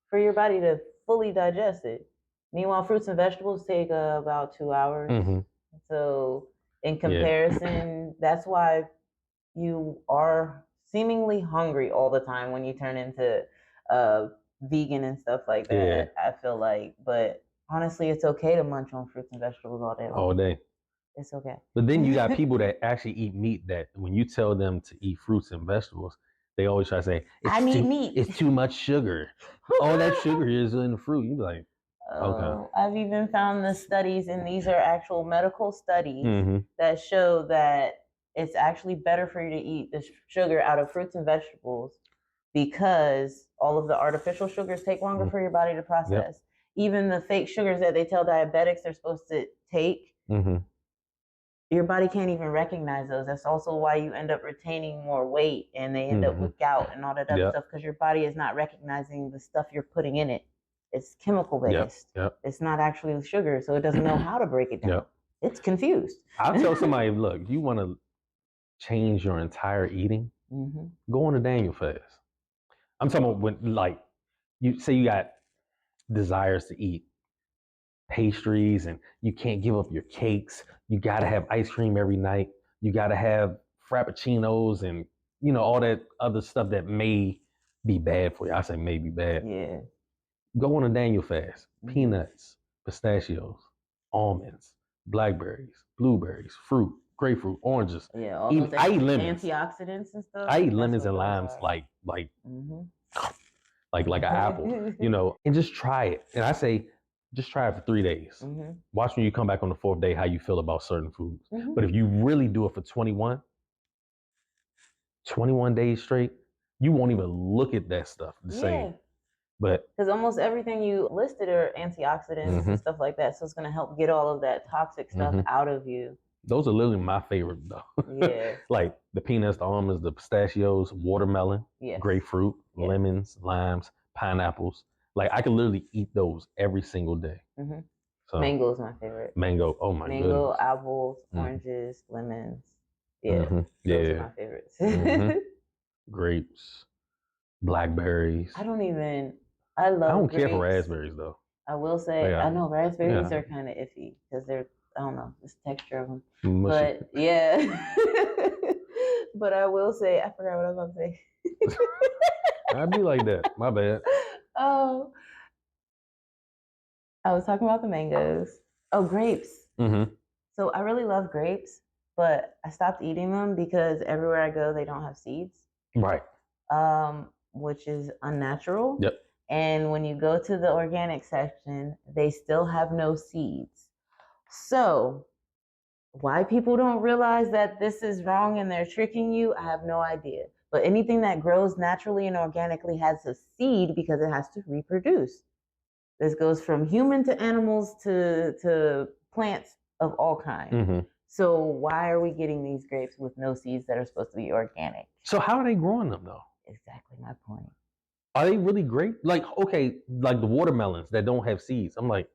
for your body to fully digest it. Meanwhile, fruits and vegetables take about 2 hours. So in comparison, that's why you are seemingly hungry all the time when you turn into vegan and stuff like that. Yeah. I feel like, but honestly, it's okay to munch on fruits and vegetables all day long. All day. It's okay. But then you got people that actually eat meat that when you tell them to eat fruits and vegetables, they always try to say, I need meat. It's too much sugar. All that sugar is in the fruit. You be like, okay. I've even found the studies, and these are actual medical studies that show that it's actually better for you to eat the sugar out of fruits and vegetables because all of the artificial sugars take longer for your body to process. Even the fake sugars that they tell diabetics they're supposed to take, your body can't even recognize those. That's also why you end up retaining more weight and they end up with gout and all that other stuff because your body is not recognizing the stuff you're putting in it. It's chemical based. It's not actually sugar, so it doesn't know how to break it down. It's confused. I'll tell somebody, look, you want to change your entire eating, go on a Daniel fast. I'm talking about when, like, you say you got desires to eat pastries and you can't give up your cakes. You got to have ice cream every night. You got to have frappuccinos and, you know, all that other stuff that may be bad for you. I say may be bad. Yeah. Go on a Daniel fast. Peanuts, pistachios, almonds, blackberries, blueberries, fruit, grapefruit, oranges. Yeah, all those I eat lemons. Antioxidants and stuff. I eat lemons and limes like an apple, you know, and just try it. And I say, just try it for 3 days. Watch when you come back on the 4th day how you feel about certain foods. But if you really do it for 21 days straight, you won't even look at that stuff the same. But because almost everything you listed are antioxidants and stuff like that, so it's going to help get all of that toxic stuff out of you. Those are literally my favorite though. Yeah. Like the peanuts, the almonds, the pistachios, watermelon, grapefruit, lemons, limes, pineapples. Like I could literally eat those every single day. So, mango is my favorite. Mango, oh my goodness. Mango, apples, oranges, lemons. Yeah, those are my favorites. Grapes, blackberries. I don't grapes. Care for raspberries though. I will say, I know raspberries are kind of iffy because they're, I don't know, this texture of them. Mushy. But yeah. But I will say, I forgot what I was about to say. I'd be like that. My bad. Oh. I was talking about the mangoes. Oh, grapes. So I really love grapes, but I stopped eating them because everywhere I go, they don't have seeds. Right. Which is unnatural. Yep. And when you go to the organic section, they still have no seeds. So why people don't realize that this is wrong and they're tricking you, I have no idea. But anything that grows naturally and organically has a seed because it has to reproduce. This goes from human to animals to plants of all kinds. So why are we getting these grapes with no seeds that are supposed to be organic? So how are they growing them though? Exactly my point. Are they really great? Like, okay, like the watermelons that don't have seeds. I'm like,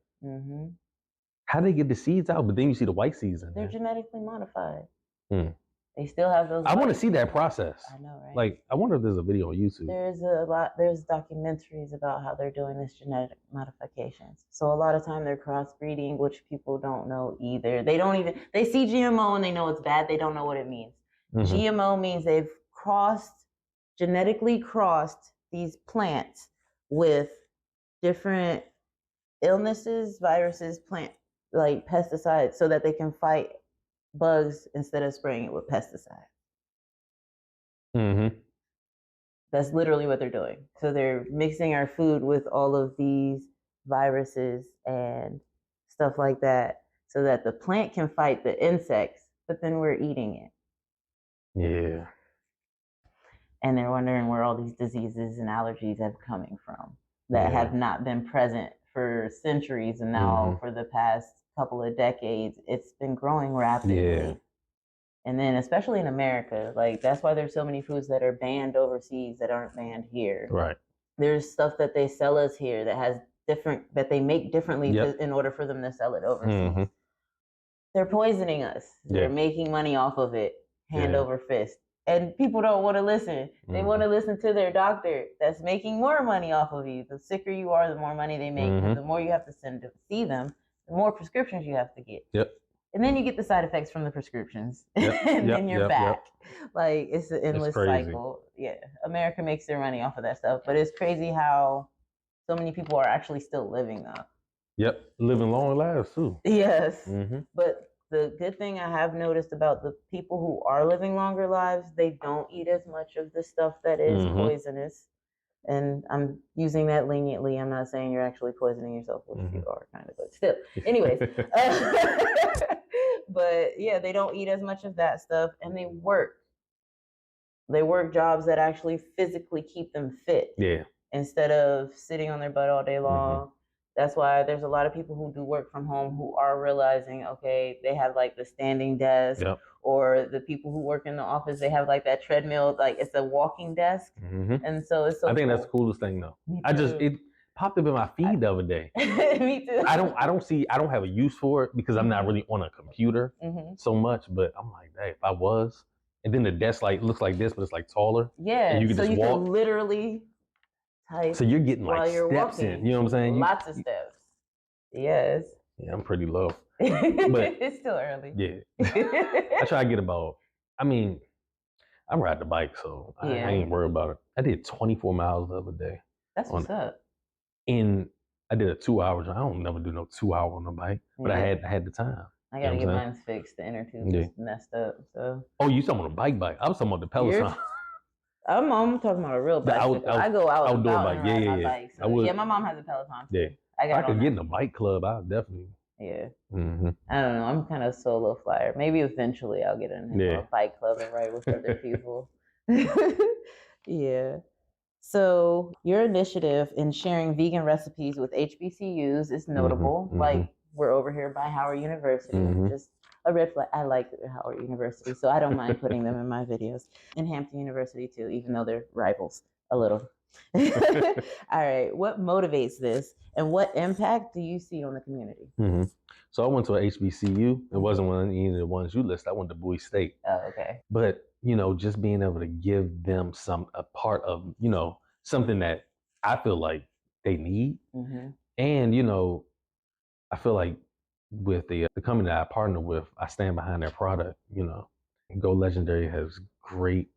how do they get the seeds out? But then you see the white seeds in there. They're genetically modified. They still have those. I want to see that process. I know, right? Like, I wonder if there's a video on YouTube. There's documentaries about how they're doing this genetic modifications. So a lot of time they're crossbreeding, which people don't know either. They see GMO and they know it's bad. They don't know what it means. GMO means they've genetically crossed these plants with different illnesses, viruses, like pesticides, so that they can fight bugs instead of spraying it with pesticides. That's literally what they're doing. So they're mixing our food with all of these viruses and stuff like that so that the plant can fight the insects, but then we're eating it. Yeah. And they're wondering where all these diseases and allergies have coming from that have not been present for centuries, and now for the past couple of decades, it's been growing rapidly. Yeah. And then especially in America, like that's why there's so many foods that are banned overseas that aren't banned here. Right. There's stuff that they sell us here that they make differently in order for them to sell it overseas. They're poisoning us. They're making money off of it, hand over fist. And people don't want to listen. They want to listen to their doctor that's making more money off of you. The sicker you are, the more money they make. The more you have to send to see them, the more prescriptions you have to get. Yep. And then you get the side effects from the prescriptions. And then you're back. Like, it's an endless cycle. Yeah. America makes their money off of that stuff. But it's crazy how so many people are actually still living though. Yep. Living long lives too. Yes. But the good thing I have noticed about the people who are living longer lives, they don't eat as much of the stuff that is poisonous. And I'm using that leniently. I'm not saying you're actually poisoning yourself, which you are kind of, but still. Anyways. But yeah, they don't eat as much of that stuff, and they work. They work jobs that actually physically keep them fit. Yeah. Instead of sitting on their butt all day long. That's why there's a lot of people who do work from home who are realizing, okay, they have like the standing desk, or the people who work in the office, they have like that treadmill, like it's a walking desk. And so it's so I think that's the coolest thing though. It popped up in my feed the other day. Me too. I don't have a use for it because I'm not really on a computer so much, but I'm like, hey, if I was, and then the desk like looks like this, but it's like taller. Yeah. And you can so just you walk. can literally So you're getting like steps in, you know what I'm saying? Lots of steps. Yes. Yeah, I'm pretty low. But it's still early. Yeah. I try to get I ride the bike, so I ain't worried about it. I did 24 miles the other day. That's what's up. And I did a 2 hour drive. I don't never do no 2 hour on the bike, but I had the time. I gotta get mine fixed. The inner tube is messed up. So. Oh, you talking about a bike? I was talking about the Peloton. I'm talking about a real bike. I go out outdoor bike. And ride my bike. So. Yeah, my mom has a Peloton too. Yeah. I could get in a bike club. I'll definitely. Yeah. I don't know. I'm kind of solo flyer. Maybe eventually I'll get in a bike club and ride with other people. Yeah. So your initiative in sharing vegan recipes with HBCUs is notable. Like we're over here by Howard University. Just a red flag. I like Howard University, so I don't mind putting them in my videos. And Hampton University too, even though they're rivals a little. All right. What motivates this, and what impact do you see on the community? So I went to a HBCU. It wasn't one of any of the ones you listed. I went to Bowie State. Oh, okay. But just being able to give them a part of something that I feel like they need, and I feel like with the company that I partner with, I stand behind their product. Go Legendary has great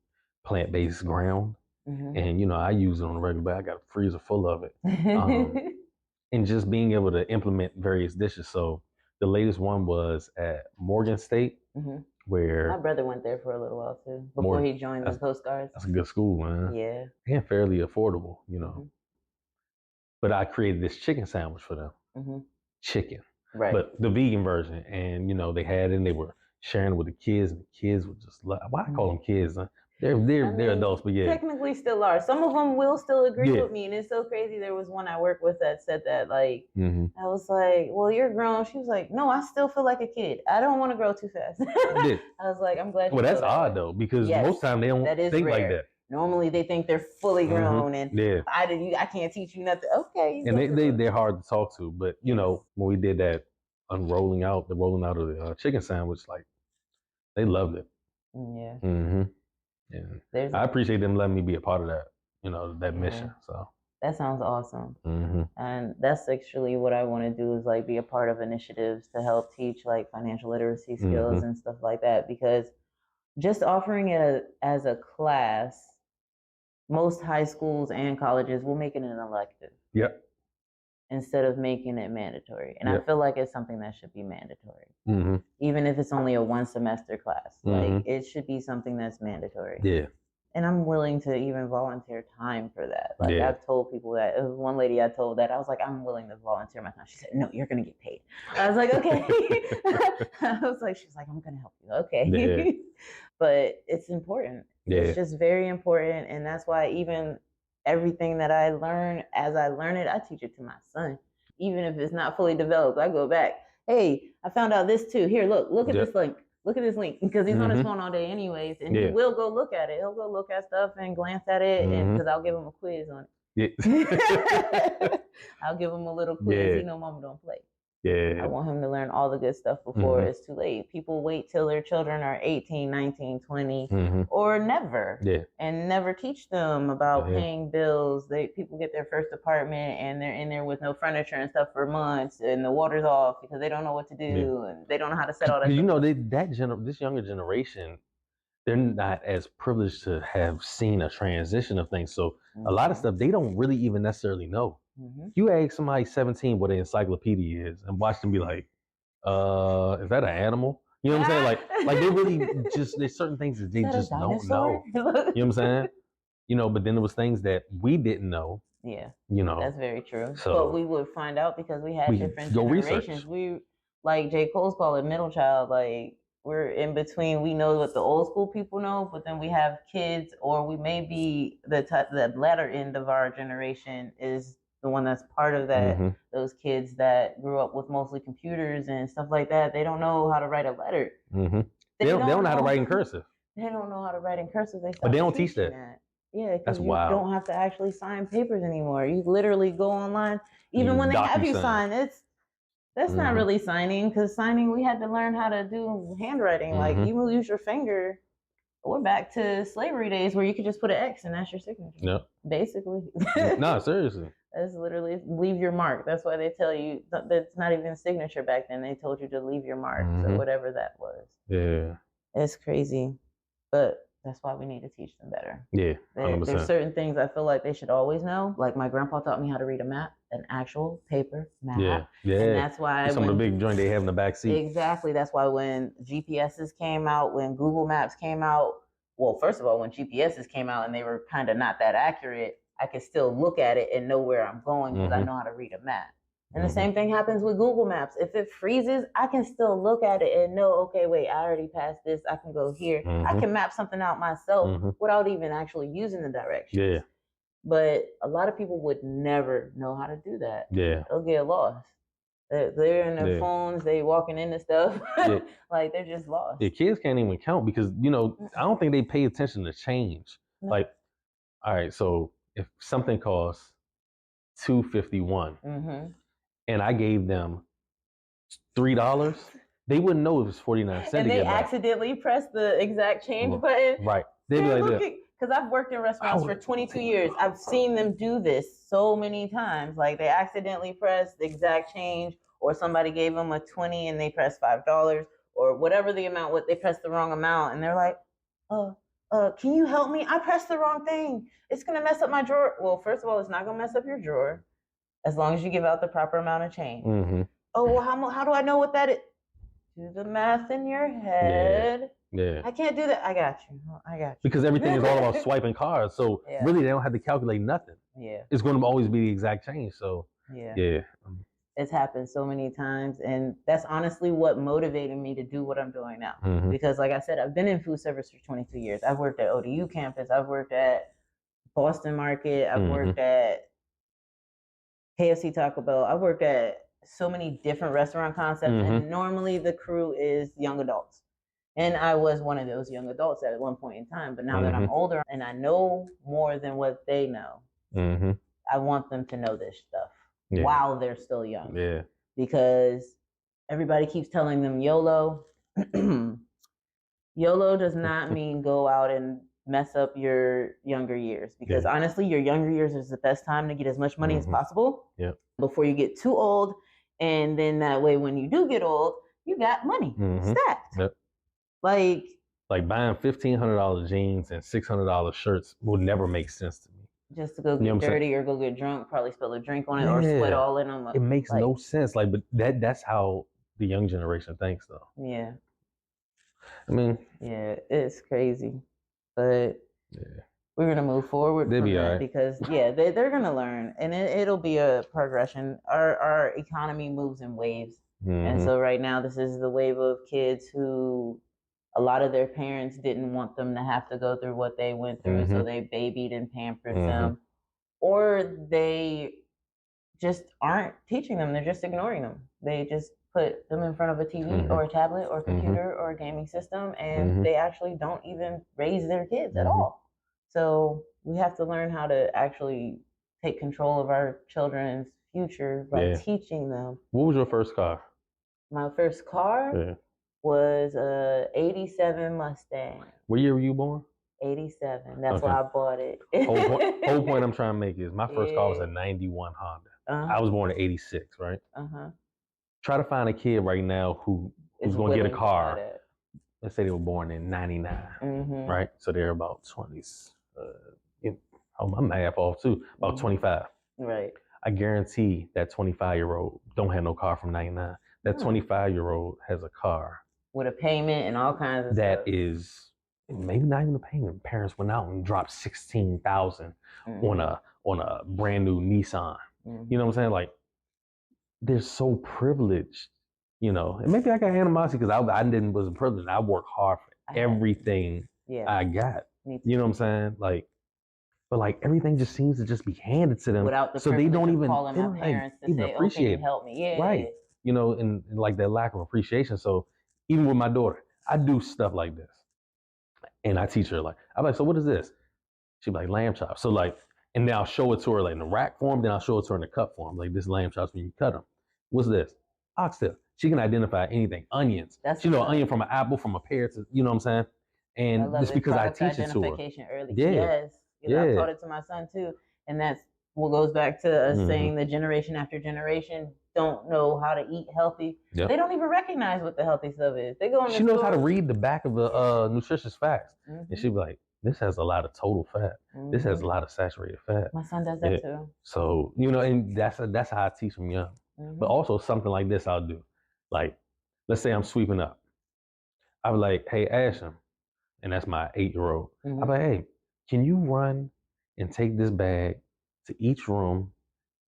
plant-based ground. And, I use it on a regular basis. I got a freezer full of it. And just being able to implement various dishes. So the latest one was at Morgan State, where... My brother went there for a little while, too, before he joined the Coast Guards. That's a good school, man. Yeah. And fairly affordable, But I created this chicken sandwich for them. Chicken. Right. But the vegan version. And, they had it and they were sharing it with the kids. And the kids were just like... Why I call them kids, huh? They're adults, but yeah. Technically still are. Some of them will still agree with me. And it's so crazy. There was one I work with that said that, like, I was like, well, you're grown. She was like, no, I still feel like a kid. I don't want to grow too fast. I was like, I'm glad you Well, that's odd, though, because most time they don't think like that. Normally they think they're fully grown and I can't teach you nothing. Okay. And they're hard to talk to, but you know, when we did that rolling out of the chicken sandwich, like they loved it. Yeah. Yeah. I appreciate them letting me be a part of that, you know, that mission. So that sounds awesome. And that's actually what I want to do, is like be a part of initiatives to help teach like financial literacy skills and stuff like that, because just offering it as a class, most high schools and colleges will make it an elective. Yep. Instead of making it mandatory. And I feel like it's something that should be mandatory. Even if it's only a 1 semester class. Like it should be something that's mandatory. Yeah. And I'm willing to even volunteer time for that. Like I've told people that. It was one lady I told that. I was like, I'm willing to volunteer my time. She said, no, you're going to get paid. I was like, okay. I was like, she's like, I'm going to help you. Okay. Yeah. But it's important. Yeah. It's just very important. And that's why even everything that I learn, as I learn it, I teach it to my son. Even if it's not fully developed, I go back. Hey, I found out this too. Here, look at this link. Look at this link, because he's on his phone all day anyways, and he will go look at it. He'll go look at stuff and glance at it, and because I'll give him a quiz on it. Yeah. I'll give him a little quiz. Yeah. You know, mama don't play. Yeah. I want him to learn all the good stuff before it's too late. People wait till their children are 18, 19, 20, or never. Yeah. And never teach them about paying bills. People get their first apartment and they're in there with no furniture and stuff for months, and the water's off because they don't know what to do and they don't know how to set all that stuff. You know, this younger generation, they're not as privileged to have seen a transition of things. So a lot of stuff they don't really even necessarily know. You ask somebody 17 what an encyclopedia is and watch them be like, is that an animal? You know what I'm saying? Like they really just, there's certain things that they just don't know. You know what I'm saying? You know, but then there was things that we didn't know. Yeah. You know. That's very true. So but we would find out because we had different generations. Research. We, like J. Cole's called it middle child, like we're in between. We know what the old school people know, but then we have kids, or we may be the latter end of our generation is the one that's part of that, those kids that grew up with mostly computers and stuff like that. They don't know how to write a letter. They don't know how to write in cursive. They don't know how to write in cursive. But they don't teach that. Yeah, because you don't have to actually sign papers anymore. You literally go online. Even when they have you sign, that's not really signing, because signing, we had to learn how to do handwriting. Like you use your finger. We're back to slavery days where you could just put an X and that's your signature. Yep. Basically. No, seriously. That's literally leave your mark. That's why they tell you that's not even signature back then. They told you to leave your mark or whatever that was. Yeah. It's crazy. But that's why we need to teach them better. Yeah. There's certain things I feel like they should always know. Like my grandpa taught me how to read a map, an actual paper map. Yeah. Yeah. And that's why some of the big joint they have in the back seat. Exactly. That's why when GPSs came out, when Google Maps came out, well, first of all, when GPSs came out and they were kind of not that accurate, I could still look at it and know where I'm going because I know how to read a map. And the same thing happens with Google Maps. If it freezes, I can still look at it and know, okay, wait, I already passed this. I can go here. I can map something out myself without even actually using the directions. Yeah. But a lot of people would never know how to do that. Yeah. They'll get lost. They're in their phones. They walking into stuff. Like they're just lost. Yeah, kids can't even count because, you know, I don't think they pay attention to change. No. Like, all right, so if something costs $2.51 and I gave them $3, they wouldn't know it was 49 cents. And they accidentally press the exact change button. Right. They'd be like that. Because I've worked in restaurants for 22 years. I've seen them do this so many times. Like they accidentally press the exact change, or somebody gave them a 20 and they pressed $5, or whatever the amount, they pressed the wrong amount. And they're like, can you help me? I pressed the wrong thing. It's going to mess up my drawer. Well, first of all, it's not going to mess up your drawer as long as you give out the proper amount of change. Oh, well, how do I know what that is? Do the math in your head. Yeah. I can't do that. I got you. Because everything is all about swiping cards. So really, they don't have to calculate nothing. Yeah. It's going to always be the exact change. So yeah. It's happened so many times. And that's honestly what motivated me to do what I'm doing now. Because like I said, I've been in food service for 22 years. I've worked at ODU campus. I've worked at Boston Market. I've worked at KFC, Taco Bell. I've worked at so many different restaurant concepts. And normally the crew is young adults. And I was one of those young adults at one point in time. But now that I'm older and I know more than what they know, I want them to know this stuff while they're still young. Yeah. Because everybody keeps telling them YOLO. YOLO does not mean go out and mess up your younger years. Because honestly, your younger years is the best time to get as much money as possible before you get too old. And then that way, when you do get old, you got money stacked. Yep. Like buying $1,500 jeans and $600 shirts will never make sense to me. Just to go get dirty or go get drunk, probably spill a drink on it or sweat all in them. It makes no sense. Like, but that's how the young generation thinks, though. Yeah. I mean. Yeah, it's crazy, but we're gonna move forward from that because they're gonna learn, and it'll be a progression. Our economy moves in waves, and so right now this is the wave of kids who a lot of their parents didn't want them to have to go through what they went through, so they babied and pampered them, or they just aren't teaching them. They're just ignoring them. They just put them in front of a TV or a tablet or a computer or a gaming system, and they actually don't even raise their kids at all. So we have to learn how to actually take control of our children's future by teaching them. What was your first car? My first car was a 87 Mustang. What year were you born? 87. That's why I bought it. whole point I'm trying to make is my first car was a 91 Honda. I was born in 86, right? Try to find a kid right now who's going to get a car. Let's say they were born in 99, right? So they're about 20s. My math off too. About 25. Right. I guarantee that 25-year-old don't have no car from 99. That 25-year-old has a car with a payment and all kinds of that stuff. Is maybe not even a payment. Parents went out and dropped $16,000 on a brand new Nissan. You know what I'm saying? Like, they're so privileged, you know. And maybe I got animosity because I wasn't privileged. I worked hard for everything I got. You know what I'm saying? Like, but like everything just seems to just be handed to them, without the so they don't even calling my parents to say, appreciate "Okay, help me." Right. You know, and like that lack of appreciation. So even with my daughter, I do stuff like this, and I teach her, like, I'm like, so what is this? She'll be like, lamb chops. So like, and then I'll show it to her like in the rack form, then I'll show it to her in the cut form. Like, this lamb chops when you cut them. What's this? Oxtail. She can identify anything. Onions. She know an onion from an apple, from a pear, to, you know what I'm saying? And it's because I teach it to her. Early. Yes. I taught it to my son too. And that's what goes back to us saying the generation after generation don't know how to eat healthy. Yep. They don't even recognize what the healthy stuff is. They go in She knows how to read the back of the nutritious facts. And she'll be like, this has a lot of total fat. This has a lot of saturated fat. My son does that too. So, you know, and that's how I teach them young. But also something like this I'll do. Like, let's say I'm sweeping up. I'll be like, hey, Asham, and that's my 8-year-old. I'll be like, hey, can you run and take this bag to each room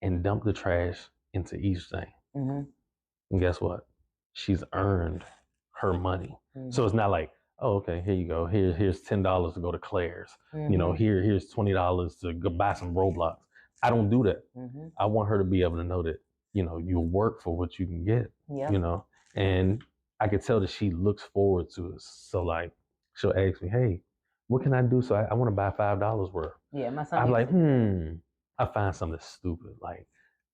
and dump the trash into each thing? And guess what? She's earned her money. So it's not like, oh, okay, here you go. Here's $10 to go to Claire's. You know, here's $20 to go buy some Roblox. I don't do that. I want her to be able to know that, you know, you work for what you can get. You know, and I could tell that she looks forward to it. So like, she'll ask me, hey, what can I do? So I want to buy $5 worth. Yeah, my son. I'm like, I find something stupid. Like,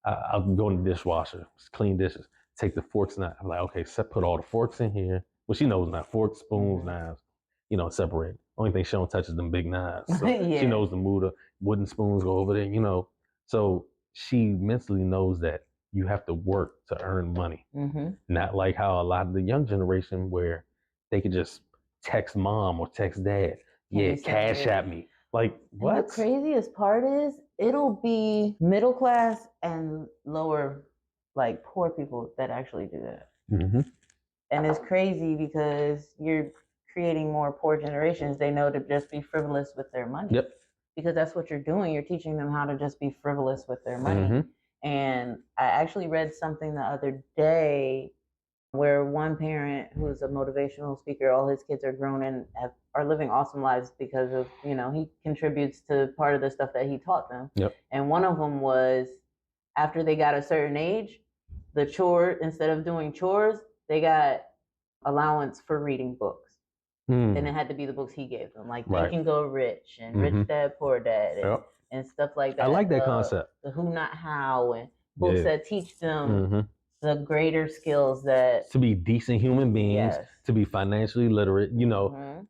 I'll go in the dishwasher, clean dishes, take the forks and I'm like, okay, put all the forks in here. Well, she knows not forks, spoons, knives, you know, separate. Only thing she don't touch is them big knives. So she knows the mood of wooden spoons go over there, you know. So she mentally knows that you have to work to earn money. Not like how a lot of the young generation where they could just text mom or text dad, cash at me. Like, what? And the craziest part is it'll be middle class and lower, like poor people that actually do that. And it's crazy because you're creating more poor generations. They know to just be frivolous with their money. Because that's what you're doing. You're teaching them how to just be frivolous with their money. And I actually read something the other day where one parent who's a motivational speaker, all his kids are grown and are living awesome lives because of, you know, he contributes to part of the stuff that he taught them. And one of them was after they got a certain age, the chore, instead of doing chores, they got allowance for reading books. And it had to be the books he gave them, like Think and Go Rich and Rich Dad Poor Dad and stuff like that. I like that concept. The Who Not How and books that teach them the greater skills that to be decent human beings, to be financially literate, you know.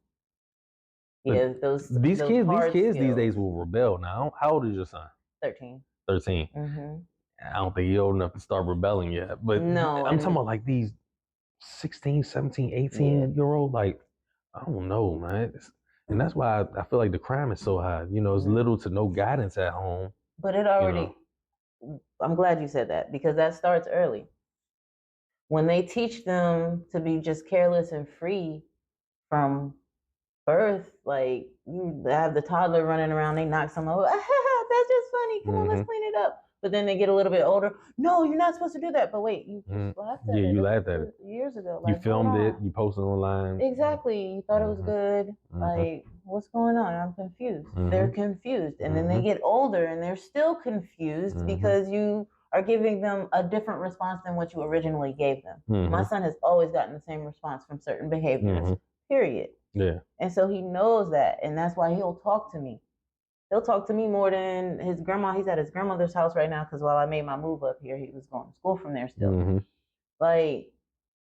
Yeah, these kids these days will rebel now. How old is your son? 13. 13. I don't think he's old enough to start rebelling yet. But no, I'm talking about like these 16, 17, 18-year-old, like, I don't know, man. And that's why I feel like the crime is so high. You know, it's little to no guidance at home. But it already, I'm glad you said that, because that starts early. When they teach them to be just careless and free from birth, like you have the toddler running around, they knock someone over, that's just funny, come on, let's clean it up. But then they get a little bit older, no, you're not supposed to do that. But wait, you just laughed at it. Yeah, you laughed at it years ago. Like, you filmed it, you posted online. Exactly, you thought it was good. Like, what's going on? I'm confused. They're confused. And then they get older and they're still confused because you are giving them a different response than what you originally gave them. My son has always gotten the same response from certain behaviors, period. Yeah. And so he knows that, and that's why he'll talk to me. He'll talk to me more than his grandma. He's at his grandmother's house right now because while I made my move up here, he was going to school from there still. Like,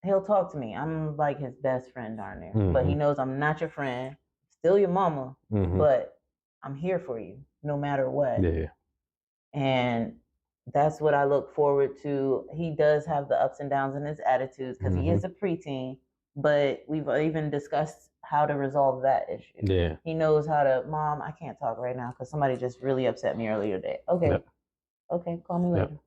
he'll talk to me. I'm like his best friend darn near. But he knows I'm not your friend, still your mama, but I'm here for you no matter what. Yeah. And that's what I look forward to. He does have the ups and downs in his attitudes because he is a preteen, but we've even discussed how to resolve that issue. Yeah. He knows how to, Mom, I can't talk right now because somebody just really upset me earlier today. Okay. Okay, call me later.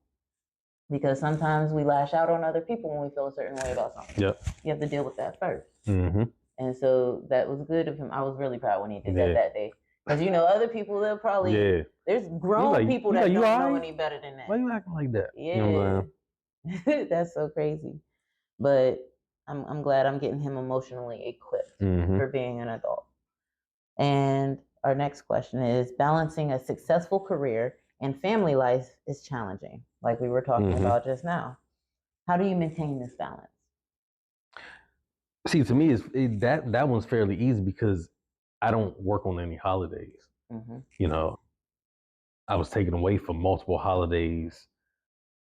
Because sometimes we lash out on other people when we feel a certain way about something. You have to deal with that first. And so that was good of him. I was really proud when he did that day. Because, you know, other people, they'll probably, there's grown people that don't know any better than that. Why you acting like that? Yeah. You know what I'm saying? That's so crazy. But I'm glad I'm getting him emotionally equipped for being an adult. And our next question is, balancing a successful career and family life is challenging, like we were talking about just now. How do you maintain this balance? See, to me, that one's fairly easy because I don't work on any holidays. You know, I was taken away from multiple holidays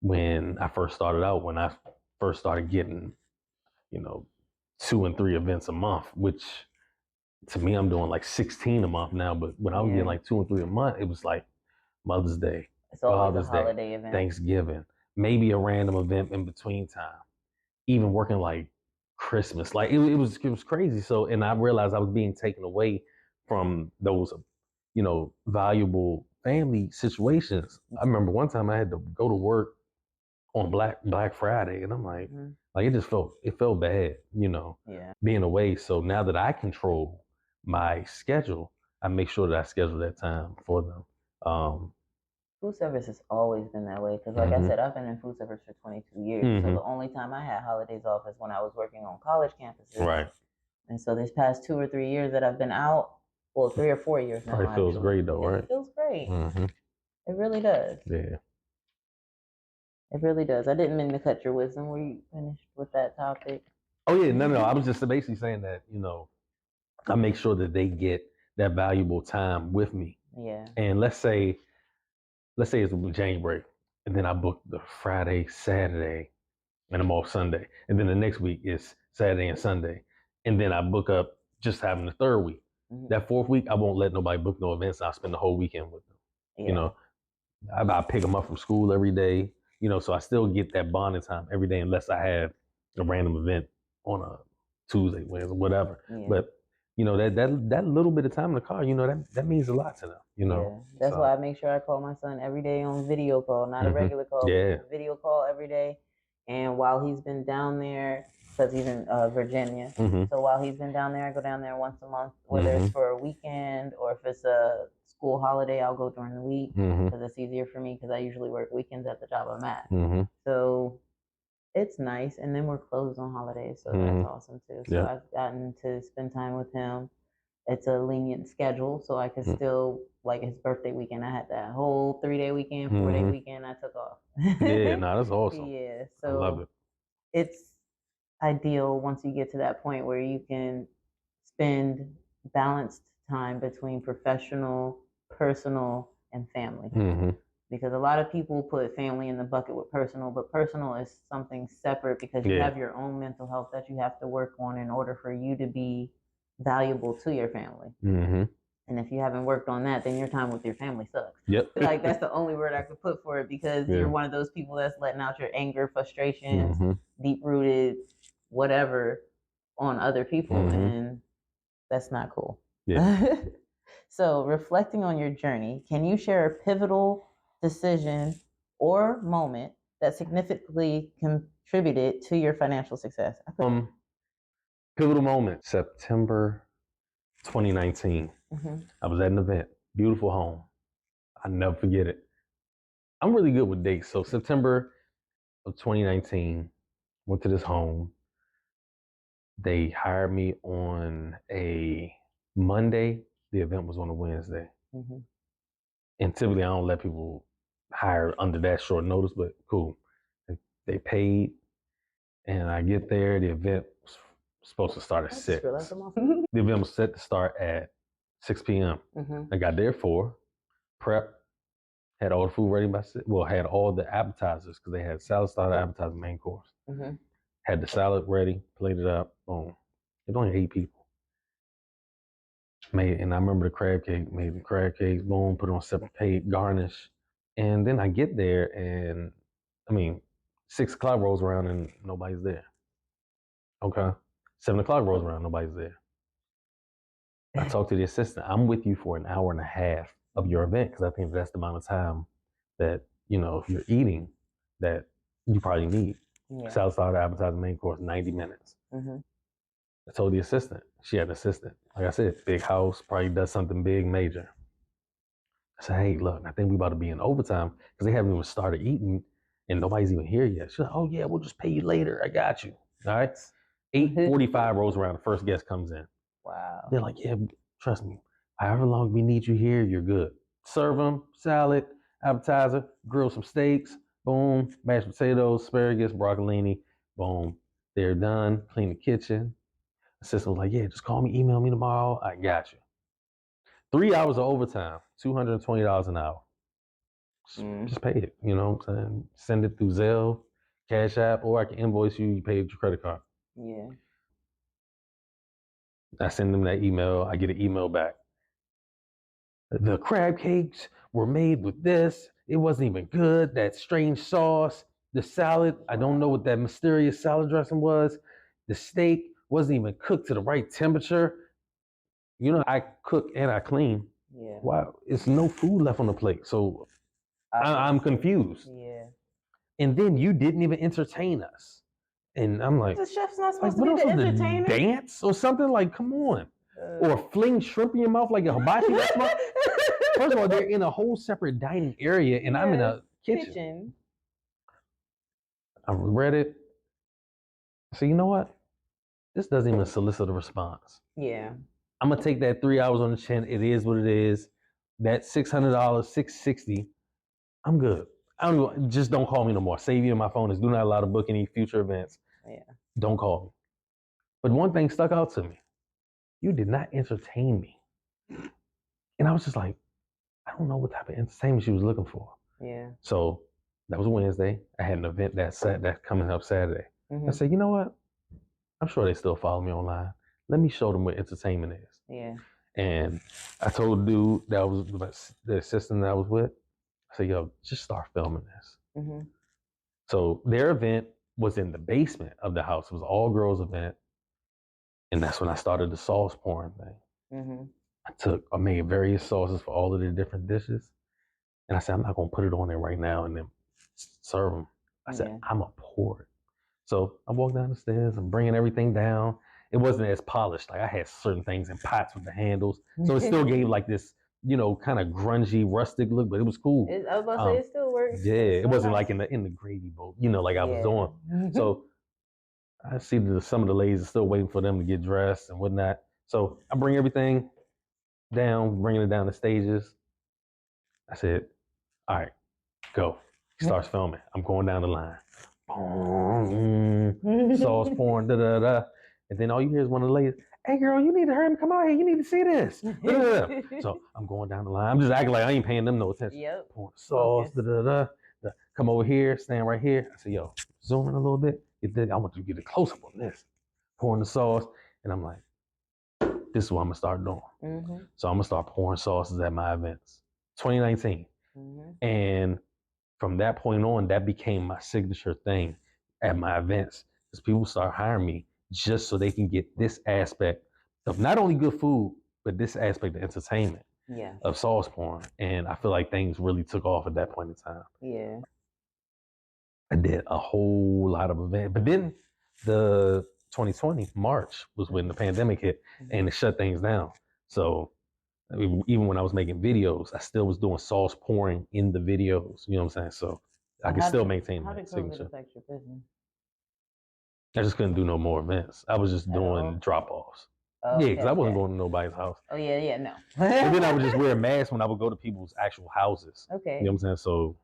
when I first started out, when I first started getting, you know, 2 and 3 events a month, which to me, I'm doing like 16 a month now. But when I was getting like 2 and 3 a month, it was like Mother's Day, Father's Day, Thanksgiving, maybe a random event in between time, even working like Christmas. Like it was crazy. So, and I realized I was being taken away from those, you know, valuable family situations. I remember one time I had to go to work on Black Friday, and I'm like it felt bad, you know, being away. So now that I control my schedule, I make sure that I schedule that time for them. Food service has always been that way because, like I said, I've been in food service for 22 years. So the only time I had holidays off is when I was working on college campuses. Right. And so this past 2 or 3 years that I've been out, well, 3 or 4 years now. It feels great though, right? It feels great. It really does. Yeah. It really does. I didn't mean to cut your wisdom. Were you finished with that topic? Oh yeah, no. I was just basically saying that, you know, I make sure that they get that valuable time with me. Yeah. And let's say it's January, and then I book the Friday, Saturday, and I'm off Sunday. And then the next week is Saturday and Sunday. And then I book up just having the third week. That fourth week, I won't let nobody book no events. I'll spend the whole weekend with them. You know, I pick them up from school every day, you know, so I still get that bonding time every day unless I have a random event on a Tuesday, Wednesday, whatever. But you know, that little bit of time in the car, you know, that means a lot to them, you know. That's why I make sure I call my son every day on video call, not a regular call. Video call every day. And while he's been down there, because he's in Virginia, so while he's been down there, I go down there once a month, whether it's for a weekend or if it's a school holiday, I'll go during the week because it's easier for me because I usually work weekends at the job I'm at. So it's nice. And then we're closed on holidays, so that's awesome too. So I've gotten to spend time with him. It's a lenient schedule, so I can still, like his birthday weekend, I had that whole 3-day weekend, 4-day weekend I took off. That's awesome. Yeah, so I love it. It's ideal once you get to that point where you can spend balanced time between professional, personal, and family. Because a lot of people put family in the bucket with personal, but personal is something separate because you have your own mental health that you have to work on in order for you to be valuable to your family. And if you haven't worked on that, then your time with your family sucks. Like, that's the only word I could put for it, because you're one of those people that's letting out your anger, frustrations, deep-rooted whatever on other people, and that's not cool. So, reflecting on your journey, can you share a pivotal decision or moment that significantly contributed to your financial success? Pivotal moment, September 2019. I was at an event, beautiful home. I never forget it. I'm really good with dates. So September of 2019, went to this home. They hired me on a Monday. The event was on a Wednesday. And typically I don't let people hire under that short notice, but cool. They paid, and I get there. The event was supposed to start at 6. The event was set to start at 6 p.m. I got there at 4, prep, had all the food ready by 6. Well, had all the appetizers, because they had salad, starter, appetizer, main course. Had the salad ready, plated up, boom. It was only 8 people. And I remember the crab cake, made the crab cakes, boom, put it on separate plate, garnish. And then I get there, and 6 o'clock rolls around and nobody's there. Okay. 7 o'clock rolls around, nobody's there. I talked to the assistant. I'm with you for an hour and a half of your event, because I think that's the amount of time that, if you're eating, that you probably need. Salad, starter, appetizer, main course, 90 minutes. I told the assistant. She had an assistant. Like I said, big house, probably does something big, major. I said, hey, look, I think we about to be in overtime, because they haven't even started eating and nobody's even here yet. She's like, oh yeah, we'll just pay you later. I got you. All right. 8:45 rolls around. The first guest comes in. Wow. They're like, yeah, trust me. However long we need you here, you're good. Serve them salad, appetizer, grill some steaks, boom, mashed potatoes, asparagus, broccolini, boom. They're done. Clean the kitchen. Assistant was like, yeah, just call me, email me tomorrow. I got you. 3 hours of overtime, $220 an hour. Just pay it, you know what I'm saying? Send it through Zelle, Cash App, or I can invoice you, you pay with your credit card. Yeah. I send them that email, I get an email back. The crab cakes were made with this. It wasn't even good. That strange sauce. The salad, I don't know what that mysterious salad dressing was. The steak wasn't even cooked to the right temperature. I cook and I clean. Yeah. Wow, it's no food left on the plate. So I'm confused. Yeah. And then you didn't even entertain us. And I'm like, the chef's not supposed to be the entertainer. Dance or something? Like, come on. Or fling shrimp in your mouth like a hibachi. First of all, they're in a whole separate dining area, and I'm in a kitchen. I read it. I said, you know what? This doesn't even solicit a response. Yeah. I'm gonna take that 3 hours on the chin. It is what it is. That $600, $660. I'm good. Just don't call me no more. Save you in my phone is do not allow to book any future events. Yeah. Don't call me. But one thing stuck out to me. You did not entertain me. And I was just like, I don't know what type of entertainment she was looking for. Yeah. So that was Wednesday. I had an event that's coming up Saturday. I said, you know what? I'm sure they still follow me online. Let me show them what entertainment is. Yeah. And I told the dude that was the assistant that I was with, I said, yo, just start filming this. So their event was in the basement of the house. It was an all-girls event. And that's when I started the sauce pouring thing. I made various sauces for all of the different dishes. And I said, I'm not going to put it on there right now and then serve them. I said, I'm going to pour it. So I walked down the stairs. I'm bringing everything down. It wasn't as polished. Like I had certain things in pots with the handles. So it still gave like this, kind of grungy, rustic look, but it was cool. I was about to say, it still works. Yeah, it wasn't like in the gravy boat, like I was doing. So I see some of the ladies are still waiting for them to get dressed and whatnot. So I bring everything down, bringing it down the stages. I said, all right, go. He starts filming. I'm going down the line. Sauce pouring, da-da-da. And then all you hear is one of the ladies, hey girl, you need to hurry, come out here, you need to see this. So I'm going down the line. I'm just acting like I ain't paying them no attention. Yep. Pouring sauce, come over here, stand right here. I said, yo, zoom in a little bit. I want you to get a close up on this. Pouring the sauce, and I'm like, this is what I'm gonna start doing. Mm-hmm. So I'm gonna start pouring sauces at my events. 2019. Mm-hmm. And from that point on, that became my signature thing at my events. Because people start hiring me just so they can get this aspect of not only good food, but this aspect of entertainment, of sauce pouring. And I feel like things really took off at that point in time. Yeah. I did a whole lot of events. But then the 2020, March, was when the pandemic hit and it shut things down. So I mean, even when I was making videos, I still was doing sauce pouring in the videos. You know what I'm saying? So I could still maintain my signature. How did COVID affect your business? I just couldn't do no more events. I was just doing drop-offs. Oh, yeah, because I wasn't going to nobody's house. Oh, yeah, no. And then I would just wear a mask when I would go to people's actual houses. Okay. You know what I'm saying? So,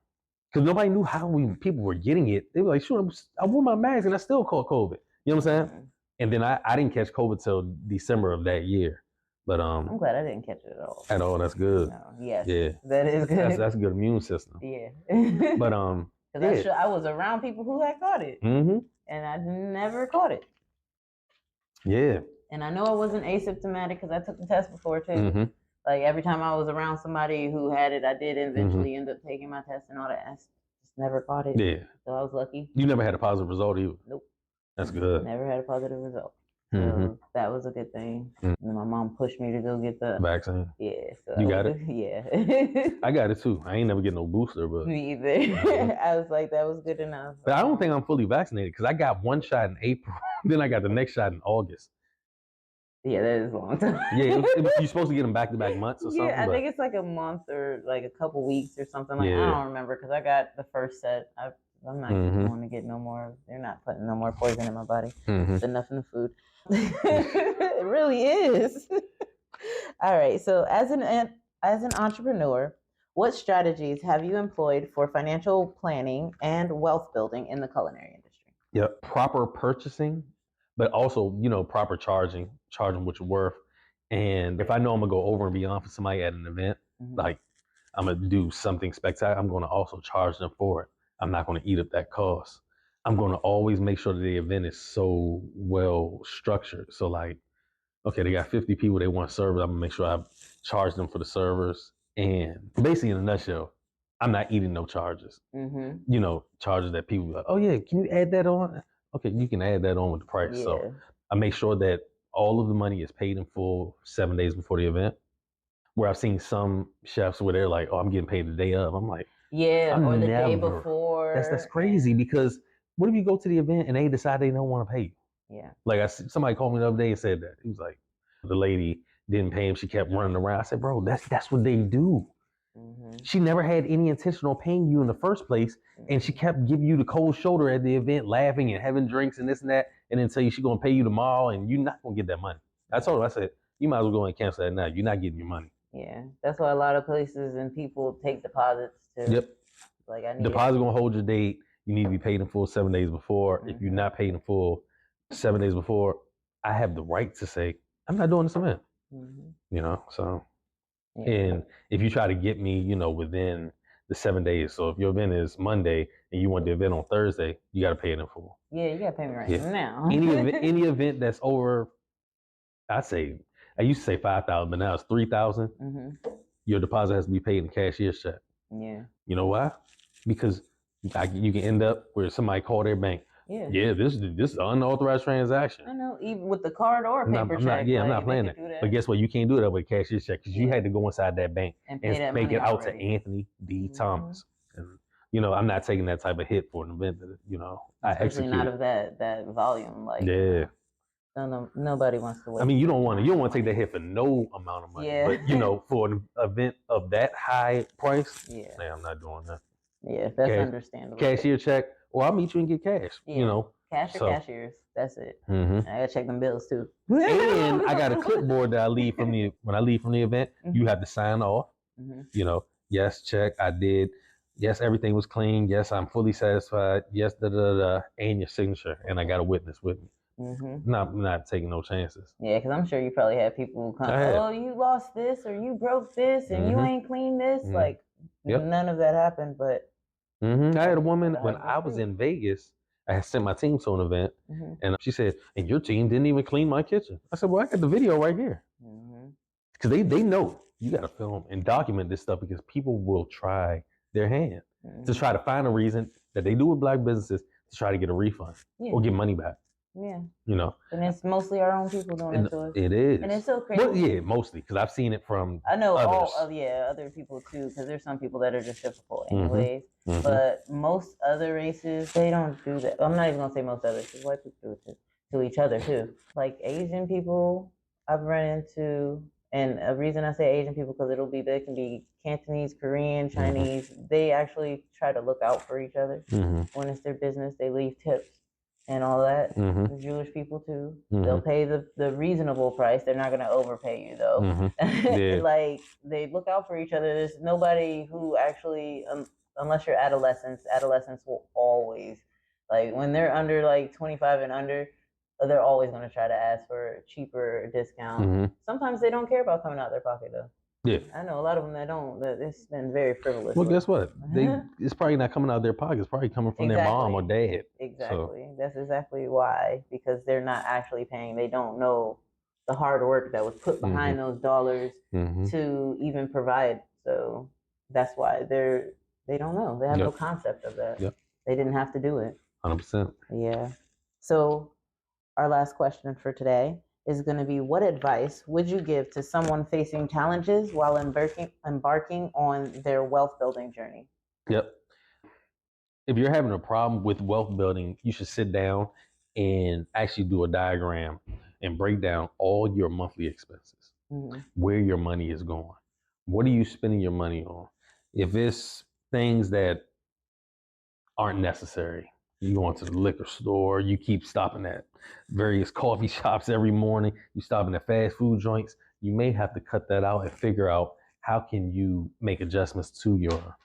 because nobody knew how people were getting it. They were like, sure, I wore my mask and I still caught COVID. You know what I'm saying? Mm-hmm. And then I didn't catch COVID till December of that year. But I'm glad I didn't catch it at all. At all, that's good. No, yes. Yeah. That is good. That's a good immune system. Yeah. But because I was around people who had caught it. Mm-hmm. And I never caught it. Yeah. And I know I wasn't asymptomatic because I took the test before too. Mm-hmm. Like every time I was around somebody who had it, I did eventually end up taking my test and all that. I just never caught it. Yeah. So I was lucky. You never had a positive result either? Nope. That's good. Never had a positive result. So that was a good thing. Mm-hmm. My mom pushed me to go get the vaccine. Yeah. So you got it? Yeah. I got it too. I ain't never get no booster, but me either. I was like, that was good enough. But I don't think I'm fully vaccinated because I got one shot in April, then I got the next shot in August. Yeah, that is a long time. Yeah, you're supposed to get them back-to-back months or something. Yeah, I think it's like a month or like a couple weeks or something. Like I don't remember because I got the first set. I'm not going to get no more. They're not putting no more poison in my body. There's enough in the food. It really is. All right. So as an entrepreneur, what strategies have you employed for financial planning and wealth building in the culinary industry? Yeah, proper purchasing, but also, proper charging what you're worth. And if I know I'm gonna go over and beyond for somebody at an event, like I'm gonna do something spectacular, I'm gonna also charge them for it. I'm not gonna eat up that cost. I'm gonna always make sure that the event is so well structured. So like, okay, they got 50 people, they want servers. I'm gonna make sure I charge them for the servers. And basically in a nutshell, I'm not eating no charges. Charges that people like, oh yeah, can you add that on? Okay, you can add that on with the price. Yeah. So I make sure that all of the money is paid in full 7 days before the event. Where I've seen some chefs where they're like, oh, I'm getting paid the day of. I'm like, or the day before. That's crazy because what if you go to the event and they decide they don't want to pay you? Yeah. Like somebody called me the other day and said that. He was like, the lady didn't pay him. She kept running around. I said, bro, that's what they do. She never had any intention on paying you in the first place. And she kept giving you the cold shoulder at the event, laughing and having drinks and this and that. And then tell you she's going to pay you tomorrow and you're not going to get that money. I told her, I said, you might as well go and cancel that now. You're not getting your money. Yeah. That's why a lot of places and people take deposits too. Yep. Like deposit going to hold your date. You need to be paid in full 7 days before. If you're not paid in full 7 days before, I have the right to say, I'm not doing this event. So. Yeah. And if you try to get me, within the 7 days. So if your event is Monday and you want the event on Thursday, you got to pay it in full. Yeah, you got to pay me right now. any event that's over, I used to say 5,000, but now it's 3,000. Your deposit has to be paid in cashier's check. Yeah. You know why? Because you can end up where somebody called their bank. Yeah, this is an unauthorized transaction. I know, even with the card or paper check. I'm not playing that. But guess what? You can't do that with a cashier's check because you had to go inside that bank and make it out to Anthony D. Thomas. And, I'm not taking that type of hit for an event that, I execute. Especially not of that volume. Like, yeah. Nobody wants to wait. I mean, you don't want to take that hit for no amount of money. Yeah. But, for an event of that high price, I'm not doing that. Yeah, that's understandable. Cashier check, or I'll meet you and get cash. Cash or cashiers. That's it. I gotta check them bills too. And I got a clipboard that I leave when I leave from the event. You have to sign off. Yes, check. I did. Yes, everything was clean. Yes, I'm fully satisfied. Yes, and your signature. And I got a witness with me. Not taking no chances. Yeah, because I'm sure you probably had people who come, oh, you lost this or you broke this and you ain't cleaned this. Like, none of that happened, but. I had a woman when I was in Vegas. I had sent my team to an event, and she said, "And your team didn't even clean my kitchen." I said, "Well, I got the video right here." Because they know you got to film and document this stuff because people will try their hand to try to find a reason that they do with black businesses to try to get a refund or get money back. Yeah. You know. And it's mostly our own people doing it to us. It is. And it's so crazy. Well, yeah, mostly because I've seen it from I know others. other people too, because there's some people that are just difficult anyways. But most other races, they don't do that. I'm not even going to say most others, because white people do it to each other too. Like Asian people I've run into, and a reason I say Asian people, because they can be Cantonese, Korean, Chinese. They actually try to look out for each other. When it's their business, they leave tips and all that. The Jewish people too. They'll pay the reasonable price. They're not going to overpay you though. Like they look out for each other. There's nobody who actually, unless you're adolescents will always, like when they're under like 25 and under, they're always going to try to ask for a cheaper discount. Sometimes they don't care about coming out their pocket though. Yeah, I know a lot of them that don't. It's been very frivolous. Well, guess what? It's probably not coming out of their pocket. It's probably coming from their mom or dad. Exactly. So. That's exactly why. Because they're not actually paying. They don't know the hard work that was put behind those dollars to even provide. So that's why they don't know. They have no concept of that. They didn't have to do it. 100%. Yeah. So our last question for today is going to be, what advice would you give to someone facing challenges while embarking on their wealth building journey? Yep. If you're having a problem with wealth building, you should sit down and actually do a diagram and break down all your monthly expenses, where your money is going. What are you spending your money on? If it's things that aren't necessary, you go into the liquor store, you keep stopping at various coffee shops every morning, you stopping at fast food joints, you may have to cut that out and figure out how can you make adjustments to your,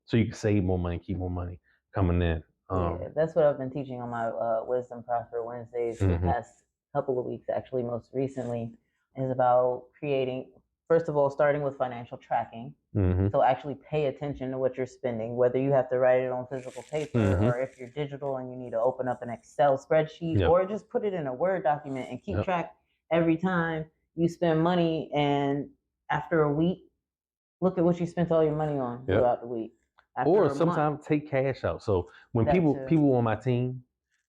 so you can save more money, keep more money coming in. Yeah, that's what I've been teaching on my Wisdom Prosper Wednesdays for the past couple of weeks, actually, most recently, is about creating, first of all, starting with financial tracking. So actually pay attention to what you're spending, whether you have to write it on physical paper or if you're digital and you need to open up an Excel spreadsheet or just put it in a Word document and keep track every time you spend money. And after a week, look at what you spent all your money on throughout the week. Or sometimes take cash out. So when people on my team,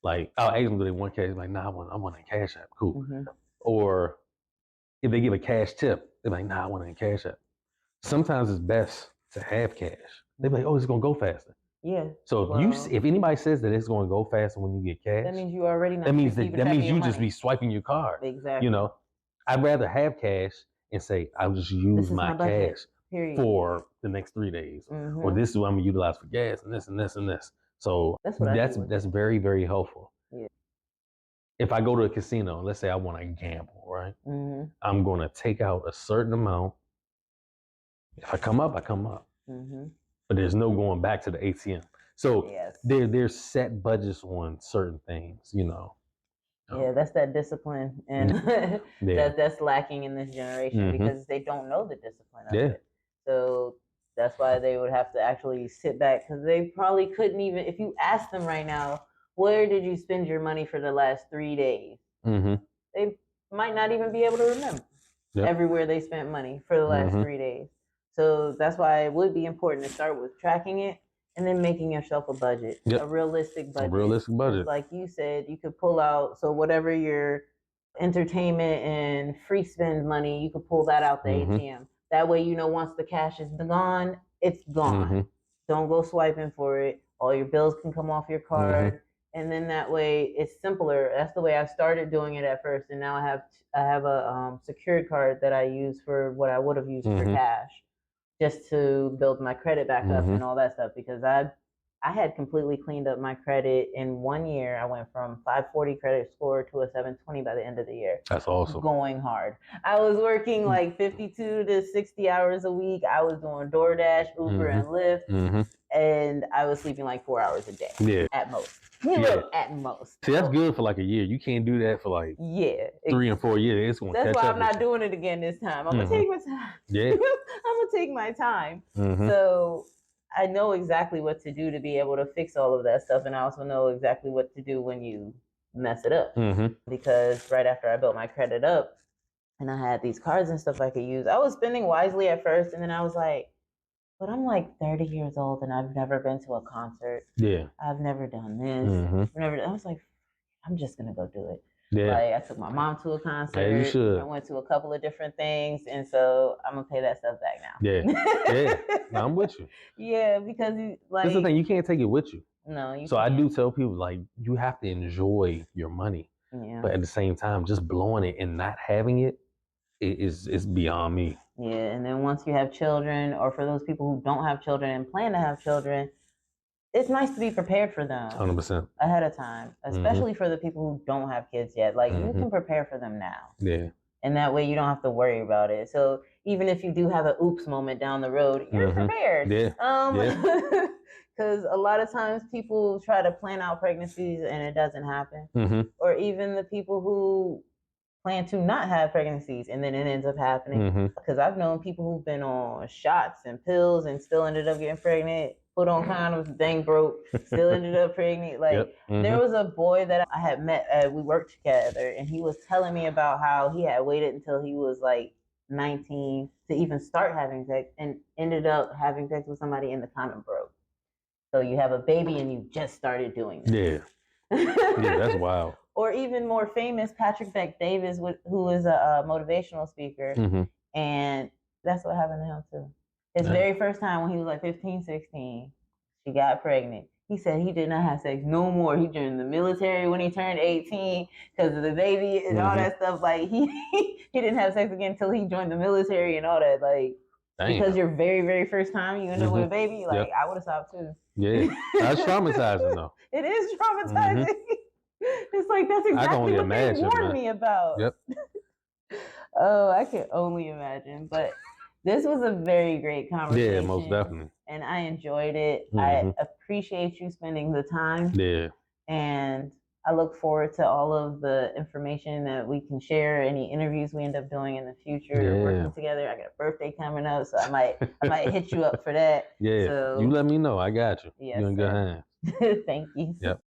like I'll ask them, do they want cash? Like, nah, I want a cash app. Cool. Or if they give a cash tip, they're like, nah, I want a cash app. Sometimes it's best to have cash. They're like, oh, it's gonna go faster. Yeah. So if anybody says that it's gonna go faster when you get cash, that means you already know. That means you just be swiping your card. Exactly. I'd rather have cash and say I'll just use my cash for the next 3 days, or this is what I'm gonna utilize for gas and this and this and this. So that's very, very helpful. Yeah. If I go to a casino, let's say I want to gamble, right? I'm gonna take out a certain amount. If I come up, I come up. But there's no going back to the ATM. So there's set budgets on certain things, Yeah, that's that discipline, and that's lacking in this generation because they don't know the discipline of it. So that's why they would have to actually sit back, because they probably couldn't even, if you ask them right now, where did you spend your money for the last 3 days? They might not even be able to remember everywhere they spent money for the last 3 days. So that's why it would be important to start with tracking it and then making yourself a budget, a realistic budget. A realistic budget. Like you said, you could pull out, so whatever your entertainment and free spend money, you could pull that out the ATM. That way, once the cash is gone, it's gone. Don't go swiping for it. All your bills can come off your card. And then that way it's simpler. That's the way I started doing it at first. And now I have a secured card that I use for what I would have used for cash, just to build my credit back up and all that stuff, because I I had completely cleaned up my credit in 1 year. I went from 540 credit score to a 720 by the end of the year. That's awesome. Going hard. I was working like 52 to 60 hours a week. I was doing DoorDash, Uber, and Lyft, and I was sleeping like 4 hours a day. Yeah. At most. At most. See, that's good for like a year. You can't do that for like 3 and 4 years. It's gonna That's catch why up I'm not doing it again this time. I'm gonna take my time. Yeah. I'm gonna take my time. So I know exactly what to do to be able to fix all of that stuff, and I also know exactly what to do when you mess it up. Because right after I built my credit up and I had these cards and stuff I could use, I was spending wisely at first, and then I was like, but I'm like 30 years old and I've never been to a concert. Yeah. I've never done this. I was like, I'm just gonna go do it. Yeah. Like I took my mom to a concert. Yeah, you should. I went to a couple of different things, and so I'm gonna pay that stuff back now. Yeah. No, I'm with you. Yeah, because like that's the thing, you can't take it with you. No, you so can't. I do tell people like you have to enjoy your money. Yeah. But at the same time, just blowing it and not having it is beyond me. Yeah, and then once you have children, or for those people who don't have children and plan to have children, it's nice to be prepared for them 100% ahead of time, especially for the people who don't have kids yet. Like you can prepare for them now. Yeah. And that way you don't have to worry about it. So even if you do have an oops moment down the road, you're prepared. Yeah. Because a lot of times people try to plan out pregnancies and it doesn't happen. Or even the people who plan to not have pregnancies and then it ends up happening. Because I've known people who've been on shots and pills and still ended up getting pregnant, put on condoms, dang broke, still ended up pregnant. Like there was a boy that I had met, we worked together, and he was telling me about how he had waited until he was like 19 to even start having sex and ended up having sex with somebody and the condom broke. So you have a baby and you just started doing this. Yeah, that's wild. Or even more famous, Patrick Beck-Davis, who is a motivational speaker. And that's what happened to him too. His very first time when he was like 15, 16, she got pregnant. He said he did not have sex no more. He joined the military when he turned 18 because of the baby and all that stuff. Like he didn't have sex again until he joined the military and all that. Like because your very, very first time you end up with a baby, like I would have stopped too. Yeah, that's traumatizing though. It is traumatizing. It's like that's exactly what they warned me about. Yep. Oh, I can only imagine. But this was a very great conversation. Yeah, most definitely. And I enjoyed it. I appreciate you spending the time. Yeah. And I look forward to all of the information that we can share, any interviews we end up doing in the future, working together. I got a birthday coming up, so I might hit you up for that. Yeah. So, you let me know. I got you. Yes, you're in good hands. Thank you. Yep.